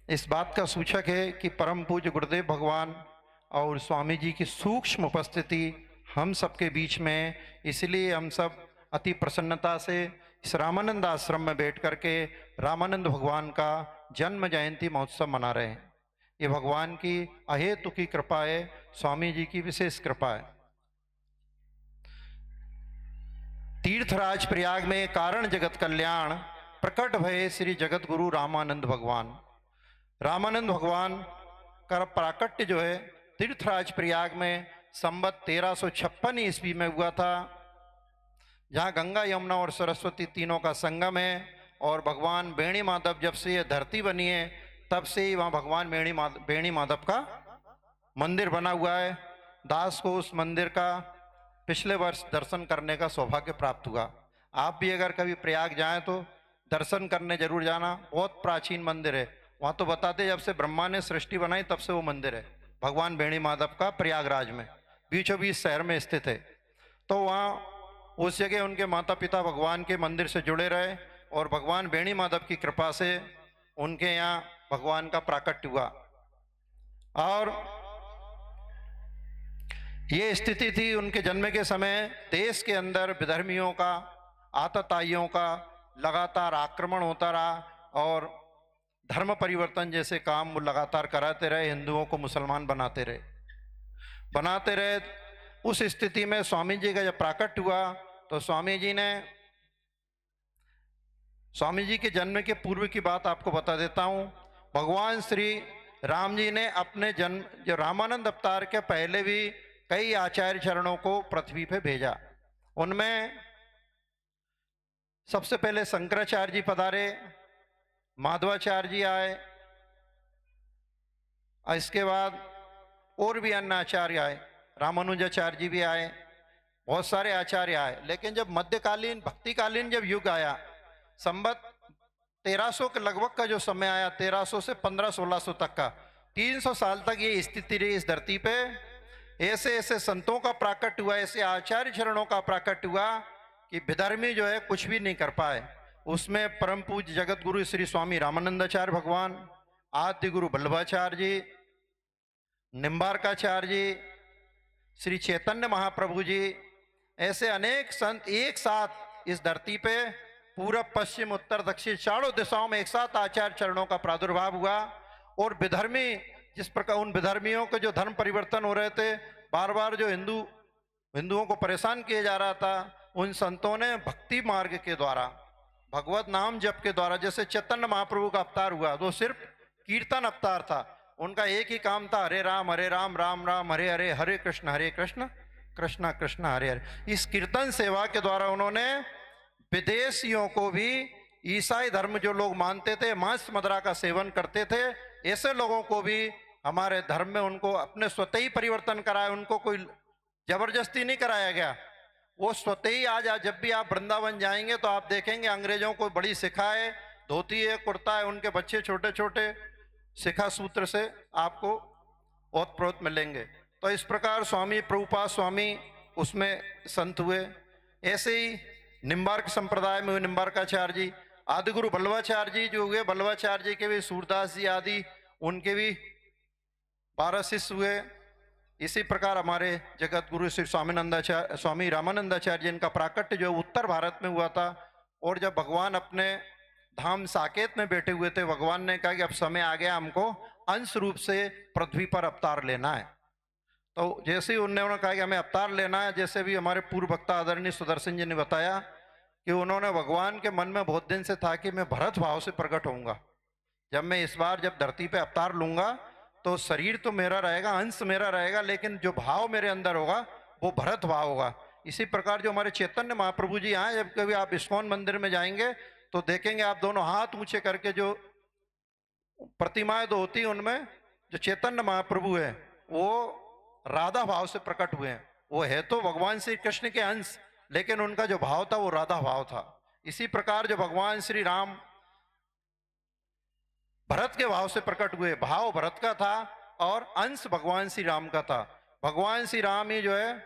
इस बात का सूचक है कि परम पूज्य गुरुदेव भगवान और स्वामी जी की सूक्ष्म उपस्थिति हम सबके बीच में, इसलिए हम सब अति प्रसन्नता से इस रामानंद आश्रम में बैठ करके रामानंद भगवान का जन्म जयंती महोत्सव मना रहे हैं। ये भगवान की अहेतु की कृपा है, स्वामी जी की विशेष कृपा है। तीर्थराज प्रयाग में कारण जगत कल्याण प्रकट भये श्री जगत गुरु रामानंद भगवान। रामानंद भगवान का प्राकट्य जो है तीर्थराज प्रयाग में संवत 1356 ईस्वी में हुआ था, जहाँ गंगा यमुना और सरस्वती तीनों का संगम है। और भगवान बेणी माधव जब से ये धरती बनी है तब से ही वहाँ भगवान बेणी माधव का मंदिर बना हुआ है। दास को उस मंदिर का पिछले वर्ष दर्शन करने का सौभाग्य प्राप्त हुआ। आप भी अगर कभी प्रयाग जाएं तो दर्शन करने जरूर जाना। बहुत प्राचीन मंदिर है वहाँ, तो बताते जब से ब्रह्मा ने सृष्टि बनाई तब से वो मंदिर है भगवान बेणी माधव का, प्रयागराज में बीचों बीच शहर में स्थित है। तो वहाँ उस जगह उनके माता पिता भगवान के मंदिर से जुड़े रहे और भगवान बेणी माधव की कृपा से उनके यहाँ भगवान का प्राकट्य हुआ। और ये स्थिति थी उनके जन्म के समय, देश के अंदर विधर्मियों का, आतताइयों का लगातार आक्रमण होता रहा और धर्म परिवर्तन जैसे काम वो लगातार कराते रहे, हिंदुओं को मुसलमान बनाते रहे। उस स्थिति में स्वामी जी का जब प्राकट्य हुआ तो स्वामी जी के जन्म के पूर्व की बात आपको बता देता हूँ। भगवान श्री राम जी ने अपने जन्म, जो रामानंद अवतार के पहले भी कई आचार्य चरणों को पृथ्वी पे भेजा। उनमें सबसे पहले शंकराचार्य जी पधारे, माधवाचार्य जी आए, इसके बाद और भी अन्य आचार्य आए, रामानुजाचार्य जी भी आए, बहुत सारे आचार्य आए। लेकिन जब मध्यकालीन भक्तिकालीन जब युग आया, संवत 1300 के लगभग का जो समय आया, 1300 से 1500-1600 तक का 300 साल तक ये स्थिति रही इस धरती पे। ऐसे ऐसे संतों का प्राकट्य हुआ, ऐसे आचार्य चरणों का प्राकट्य हुआ कि विधर्मी जो है कुछ भी नहीं कर पाए। उसमें परम पूज्य जगत गुरु श्री स्वामी रामानंदाचार्य भगवान, आद्य गुरु वल्लभाचार्य जी, निम्बारकाचार्य जी, श्री चैतन्य महाप्रभु जी, ऐसे अनेक संत एक साथ इस धरती पे पूरब पश्चिम उत्तर दक्षिण चारों दिशाओं में एक साथ आचार्य चरणों का प्रादुर्भाव हुआ। और विधर्मी, जिस प्रकार उन विधर्मियों के जो धर्म परिवर्तन हो रहे थे, बार बार जो हिंदुओं को परेशान किया जा रहा था, उन संतों ने भक्ति मार्ग के द्वारा, भगवत नाम जप के द्वारा, जैसे चैतन्य महाप्रभु का अवतार हुआ तो सिर्फ कीर्तन अवतार था, उनका एक ही काम था, हरे राम राम राम हरे हरे, हरे कृष्ण कृष्ण कृष्ण हरे हरे। इस कीर्तन सेवा के द्वारा उन्होंने विदेशियों को भी, ईसाई धर्म जो लोग मानते थे, मांस मदिरा का सेवन करते थे, ऐसे लोगों को भी हमारे धर्म में उनको अपने स्वतः ही परिवर्तन कराया। उनको कोई जबरदस्ती नहीं कराया गया, वो स्वतः ही। आज जब भी आप वृंदावन जाएंगे तो आप देखेंगे अंग्रेजों को बड़ी शिखा है, धोती है, कुर्ता है, उनके बच्चे छोटे छोटे शिखा सूत्र से आपको ओत प्रोत मिलेंगे। तो इस प्रकार स्वामी प्रभुपाद स्वामी उसमें संत हुए। ऐसे ही निम्बार्क संप्रदाय में हुए निम्बारकाचार्य जी, आदि गुरु वल्लभाचार्य जी जो हुए, वल्लभाचार्य जी के भी सूरदास जी आदि, उनके भी 12 शिष्य हुए। इसी प्रकार हमारे जगत गुरु श्री स्वामी रामानंदाचार्य जिनका प्राकट्य जो उत्तर भारत में हुआ था। और जब भगवान अपने धाम साकेत में बैठे हुए थे, भगवान ने कहा कि अब समय आ गया हमको अंश रूप से पृथ्वी पर अवतार लेना है। तो जैसे ही उन्होंने कहा कि हमें अवतार लेना है, जैसे भी हमारे पूर्व वक्ता आदरणीय सुदर्शन जी ने बताया कि उन्होंने भगवान के मन में बहुत दिन से था कि मैं भरत भाव से प्रकट होऊंगा। जब मैं इस बार जब धरती पे अवतार लूंगा तो शरीर तो मेरा रहेगा, अंश मेरा रहेगा, लेकिन जो भाव मेरे अंदर होगा वो भरत भाव होगा। इसी प्रकार जो हमारे चैतन्य महाप्रभु जी आए, जब कभी आप इस्कॉन मंदिर में जाएंगे तो देखेंगे आप दोनों हाथ ऊंचे करके जो प्रतिमाएं दो होती हैं, उनमें जो चैतन्य महाप्रभु है वो राधा भाव से प्रकट हुए हैं। वो है तो भगवान श्री कृष्ण के अंश, लेकिन उनका जो भाव था वो राधा भाव था। इसी प्रकार जो भगवान श्री राम भरत के भाव से प्रकट हुए, भाव भरत का था और अंश भगवान श्री राम का था। भगवान श्री राम ही जो है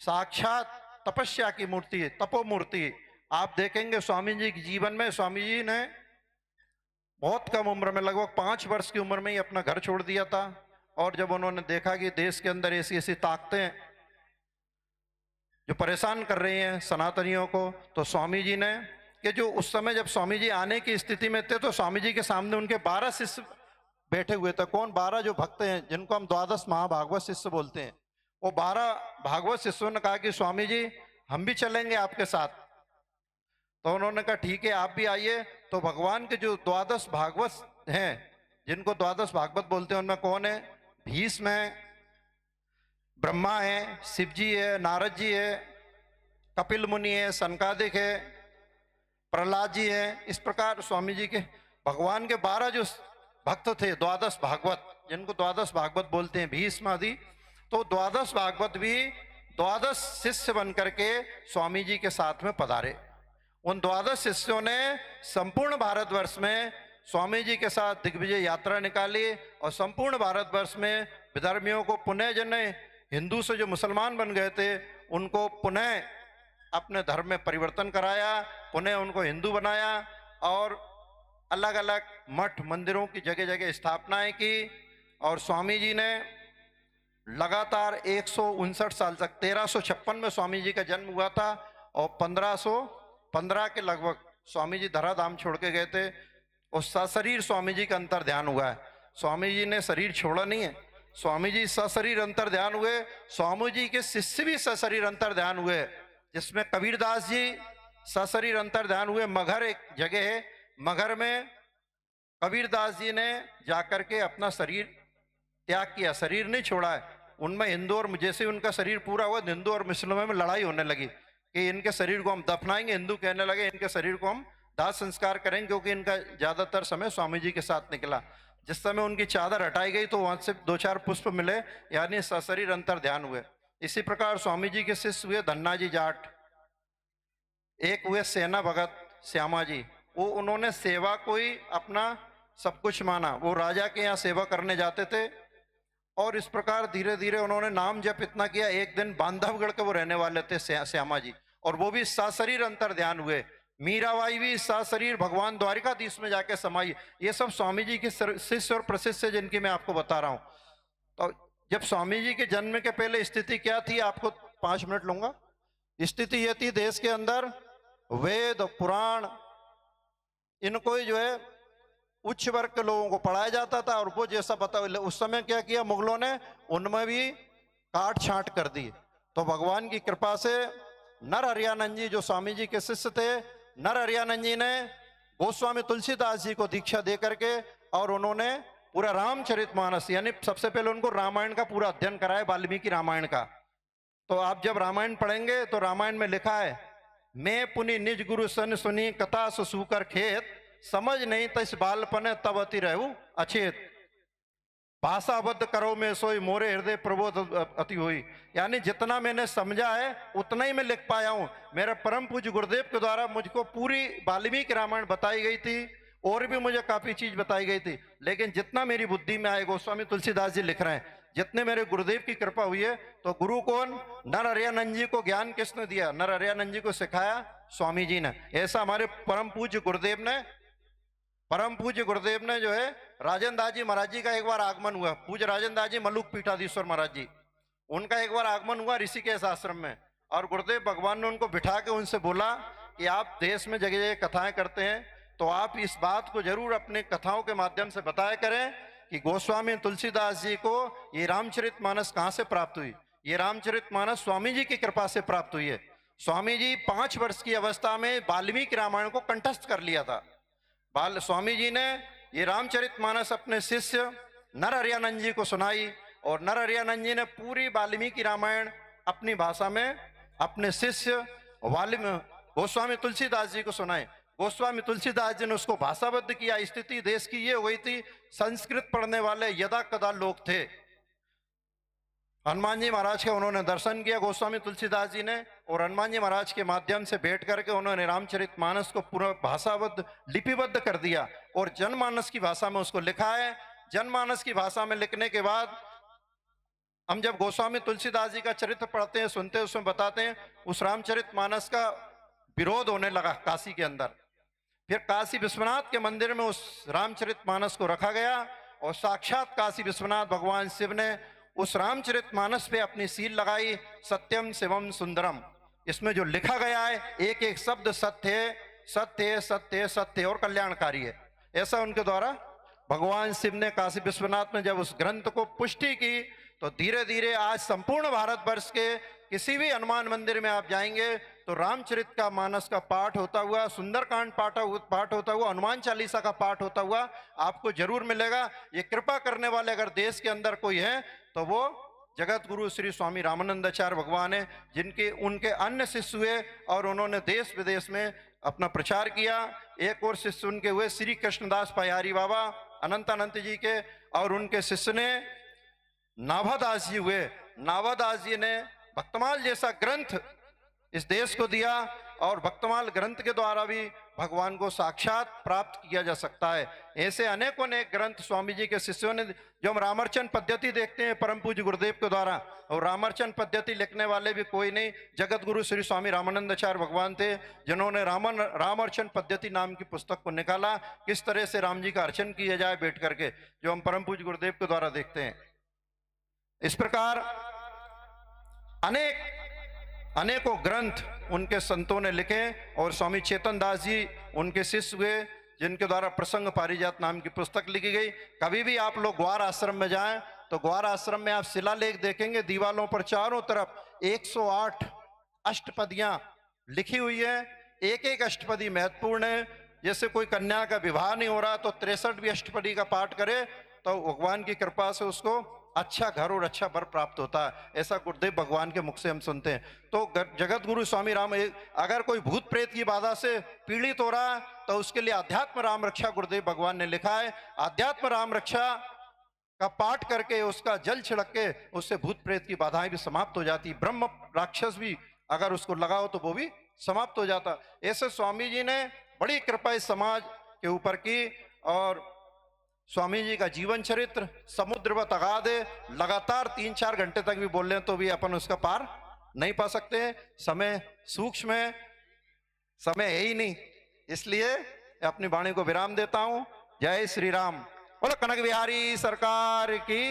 साक्षात तपस्या की मूर्ति है, तपोमूर्ति। आप देखेंगे स्वामी जी के जीवन में, स्वामी जी ने बहुत कम उम्र में, लगभग 5 वर्ष की उम्र में ही अपना घर छोड़ दिया था। और जब उन्होंने देखा कि देश के अंदर ऐसी ऐसी ताकतें जो परेशान कर रही हैं सनातनियों को, तो स्वामी जी ने कि जो उस समय जब स्वामी जी आने की स्थिति में थे तो स्वामी जी के सामने उनके 12 शिष्य बैठे हुए थे। कौन? 12 जो भक्त हैं जिनको हम 12 महाभागवत शिष्य बोलते हैं। वो 12 भागवत शिष्यों ने कहा कि स्वामी जी हम भी चलेंगे आपके साथ। तो उन्होंने कहा ठीक है आप भी आइए। तो भगवान के जो 12 भागवत हैं, जिनको 12 भागवत बोलते हैं, उनमें कौन है? भीष्म है, ब्रह्मा है, शिव जी है, नारद जी है, कपिल मुनि है, सनकादिक है, प्रहलाद जी है। इस प्रकार स्वामी जी के भगवान के 12 जो भक्त थे, 12 भागवत, जिनको 12 भागवत बोलते हैं, भीष्म आदि। तो 12 भागवत भी 12 शिष्य बन करके स्वामी जी के साथ में पधारे। उन 12 शिष्यों ने संपूर्ण भारतवर्ष में स्वामी जी के साथ दिग्विजय यात्रा निकाली और संपूर्ण भारतवर्ष में विधर्मियों को पुनः, जिन्हें हिंदू से जो मुसलमान बन गए थे उनको पुनः अपने धर्म में परिवर्तन कराया, पुनः उनको हिंदू बनाया और अलग अलग मठ मंदिरों की जगह जगह स्थापनाएं की। और स्वामी जी ने लगातार 159 साल तक, 1356 में स्वामी जी का जन्म हुआ था और 1515 के लगभग स्वामी जी धराधाम छोड़ के गए थे। और सशरीर स्वामी जी का अंतर ध्यान हुआ है। स्वामी जी ने शरीर छोड़ा नहीं है, स्वामी जी सशरीर अंतर ध्यान हुए। स्वामी जी के शिष्य भी सशरीर अंतर ध्यान हुए, जिसमें कबीरदास जी सशरीर अंतर ध्यान हुए। मगहर एक जगह है, मगहर में कबीरदास जी ने जाकर के अपना शरीर त्याग किया, शरीर नहीं छोड़ा है। उनमें हिंदू और, जैसे उनका शरीर पूरा हुआ, हिंदू और मुस्लिमों में लड़ाई होने लगी कि इनके शरीर को हम दफनाएंगे, हिंदू कहने लगे इनके शरीर को हम दाह संस्कार करेंगे, क्योंकि इनका ज्यादातर समय स्वामी जी के साथ निकला। जिस समय उनकी चादर हटाई गई तो वहां से 2-4 पुष्प मिले, यानी सशरीर अंतर ध्यान हुए। इसी प्रकार स्वामी जी के शिष्य हुए धन्ना जी जाट, एक हुए सेना भगत श्यामा जी। वो उन्होंने सेवा को ही अपना सब कुछ माना, वो राजा के यहाँ सेवा करने जाते थे। और इस प्रकार धीरे धीरे उन्होंने नाम जप इतना किया। एक दिन बांधवगढ़ के वो रहने वाले थे श्यामा जी, और वो भी सशरीर अंतर ध्यान हुए। मीराबाई भी सशरीर भगवान द्वारिकाधीश में जाके समाई। ये सब स्वामी जी के शिष्य और प्रशिष्य जिनकी मैं आपको बता रहा हूं। तो जब स्वामी जी के जन्म के पहले स्थिति क्या थी, आपको 5 मिनट लूंगा। स्थिति ये थी, देश के अंदर वेद पुराण इनको ही जो है उच्च वर्ग के लोगों को पढ़ाया जाता था, और वो जैसा पता, उस समय क्या किया मुगलों ने, उनमें भी काट छांट कर दी। तो भगवान की कृपा से नर हरियानंद जी जो स्वामी जी के शिष्य थे, नर हरियानंद जी ने गोस्वामी तुलसीदास जी को दीक्षा दे करके, और उन्होंने पूरा रामचरितमानस, यानी सबसे पहले उनको रामायण का पूरा अध्ययन कराया, वाल्मीकि रामायण का। तो आप जब रामायण पढ़ेंगे तो रामायण में लिखा है, मैं पुनि निज गुरु सन सुनी कथा सुकर खेत, समझ नहीं तस बालपन तब अति रहू अचेत, भाषाबद्ध करो में सोई मोरे हृदय प्रबोध अति हुई। यानी जितना मैंने समझा है उतना ही मैं लिख पाया हूं। मेरे परम पूज्य गुरुदेव के द्वारा मुझको पूरी वाल्मीकि रामायण बताई गई थी, और भी मुझे काफी चीज बताई गई थी, लेकिन जितना मेरी बुद्धि में आए, गोस्वामी तुलसीदास जी लिख रहे हैं, जितने मेरे गुरुदेव की कृपा हुई है। तो गुरु कौन? नर हरियानंद जी को ज्ञान किसने दिया? नर हरियानंद जी को सिखाया स्वामी जी ने। ऐसा हमारे परम पूज्य गुरुदेव ने जो है, राजेंद्र दास जी महाराज जी का एक बार आगमन हुआ। पूज्य राजेंद्र दास जी मलुक पीठाधीश्वर महाराज जी, उनका एक बार आगमन हुआ ऋषिकेश आश्रम में, और गुरुदेव भगवान ने उनको बिठा के उनसे बोला कि आप देश में जगह जगह कथाएं करते हैं, तो आप इस बात को जरूर अपने कथाओं के माध्यम से बताया करें कि गोस्वामी तुलसीदास जी को ये रामचरितमानस कहाँ से प्राप्त हुई। ये रामचरितमानस स्वामी जी की कृपा से प्राप्त हुई है। स्वामी जी 5 वर्ष की अवस्था में वाल्मीकि रामायण को कंठस्थ कर लिया था। स्वामी जी ने ये रामचरितमानस अपने शिष्य नरहरियानंद जी को सुनाई और नरहरियानंद जी ने पूरी वाल्मीकि रामायण अपनी भाषा में अपने शिष्य गोस्वामी तुलसीदास जी को सुनाए। गोस्वामी तुलसीदास जी ने उसको भाषाबद्ध किया। स्थिति देश की ये हुई थी, संस्कृत पढ़ने वाले यदा कदा लोग थे। हनुमान जी महाराज का उन्होंने दर्शन किया गोस्वामी तुलसीदास जी ने, और हनुमान जी महाराज के माध्यम से भेंट करके उन्होंने रामचरितमानस को पूरा भाषाबद्ध लिपिबद्ध कर दिया और जनमानस की भाषा में उसको लिखा है। जनमानस की भाषा में लिखने के बाद हम जब गोस्वामी तुलसीदास जी का चरित्र पढ़ते हैं, सुनते हैं, उसमें बताते हैं उस रामचरितमानस का विरोध होने लगा काशी के अंदर। फिर काशी विश्वनाथ के मंदिर में उस रामचरितमानस को रखा गया और साक्षात काशी विश्वनाथ भगवान शिव ने उस रामचरितमानस पे अपनी सील लगाई, सत्यम शिवम सुंदरम। इसमें जो लिखा गया है एक एक शब्द सत्य है, सत्य है, सत्य है, सत्य है और कल्याणकारी है। ऐसा उनके द्वारा भगवान शिव ने काशी विश्वनाथ में जब उस ग्रंथ को पुष्टि की तो धीरे धीरे आज संपूर्ण भारतवर्ष के किसी भी हनुमान मंदिर में आप जाएंगे तो रामचरित का मानस का पाठ होता हुआ, सुंदरकांड पाठ होता हुआ, हनुमान चालीसा का पाठ होता हुआ आपको जरूर मिलेगा। ये कृपा करने वाले अगर देश के अंदर कोई है तो वो जगत गुरु श्री स्वामी रामानंदाचार्य भगवान है, जिनके उनके अन्य शिष्य हुए और उन्होंने देश विदेश में अपना प्रचार किया। एक और शिष्य उनके हुए श्री कृष्णदास पयारी बाबा अनंत जी के, और उनके शिष्य ने नाभादास जी हुए। नाभादास जी ने भक्तमाल जैसा ग्रंथ इस देश को दिया और भक्तमाल ग्रंथ के द्वारा भी भगवान को साक्षात प्राप्त किया जा सकता है। ऐसे अनेकों ने ग्रंथ स्वामी जी के शिष्यों ने, जो हम रामर्चन पद्धति देखते हैं परम पूज्य गुरुदेव के द्वारा, और रामर्चन पद्धति लिखने वाले भी कोई नहीं, जगत गुरु श्री स्वामी रामानंदाचार्य भगवान थे, जिन्होंने रामर्चन पद्धति नाम की पुस्तक को निकाला, किस तरह से राम जी का अर्चन किया जाए बैठ करके, जो हम परम पूज्य गुरुदेव के द्वारा देखते हैं। इस प्रकार अनेकों ग्रंथ उनके संतों ने लिखे और स्वामी चेतन दास जी उनके शिष्य हुए, जिनके द्वारा प्रसंग पारिजात नाम की पुस्तक लिखी गई। कभी भी आप लोग ग्वार आश्रम में जाएं तो ग्वार आश्रम में आप शिलालेख देखेंगे, दीवालों पर चारों तरफ 108 अष्टपदियां लिखी हुई है। एक एक अष्टपदी महत्वपूर्ण है। जैसे कोई कन्या का विवाह नहीं हो रहा तो 63वीं अष्टपदी का पाठ करे तो भगवान की कृपा से उसको अच्छा घर और अच्छा वर प्राप्त होता है। ऐसा गुरुदेव भगवान के मुख से हम सुनते हैं। तो जगत गुरु स्वामी राम, अगर कोई भूत प्रेत की बाधा से पीड़ित हो रहा है तो उसके लिए अध्यात्म राम रक्षा गुरुदेव भगवान ने लिखा है। अध्यात्म राम रक्षा का पाठ करके उसका जल छिड़क के उससे भूत प्रेत की बाधाएं भी समाप्त हो जाती। ब्रह्म राक्षस भी अगर उसको लगाओ तो वो भी समाप्त हो जाता। ऐसे स्वामी जी ने बड़ी कृपा इस समाज के ऊपर की और स्वामी जी का जीवन चरित्र समुद्रवत अगाध है। लगातार 3-4 घंटे तक भी बोल लें तो भी अपन उसका पार नहीं पा सकते। समय सूक्ष्म है, समय है ही नहीं, इसलिए अपनी वाणी को विराम देता हूं। जय श्री राम। बोलो कनक बिहारी सरकार की।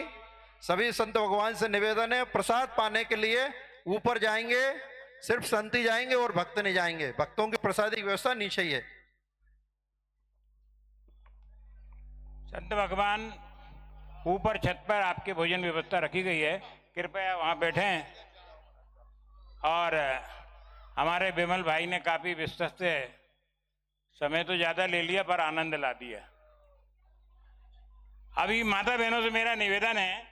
सभी संत भगवान से निवेदन है, प्रसाद पाने के लिए ऊपर जाएंगे, सिर्फ संत ही जाएंगे और भक्त नहीं जाएंगे। भक्तों की प्रसादी की व्यवस्था नीचे ही है। संत भगवान ऊपर छत पर आपके भोजन व्यवस्था रखी गई है, कृपया वहां बैठें। और हमारे विमल भाई ने काफी विस्तृत से समय तो ज्यादा ले लिया पर आनंद ला दिया। अभी माता बहनों से मेरा निवेदन है,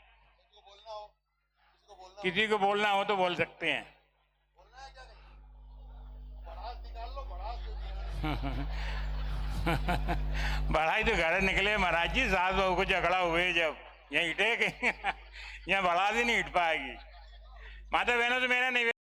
किसी को बोलना हो तो बोल सकते हैं। बढ़ाई तो घर निकले महाराज जी, सास बहू को झगड़ा हुए जब यहाँ ईटे यहाँ बढ़ा भी नहीं ईट पाएगी। माता बहनों से मेरा निवेदन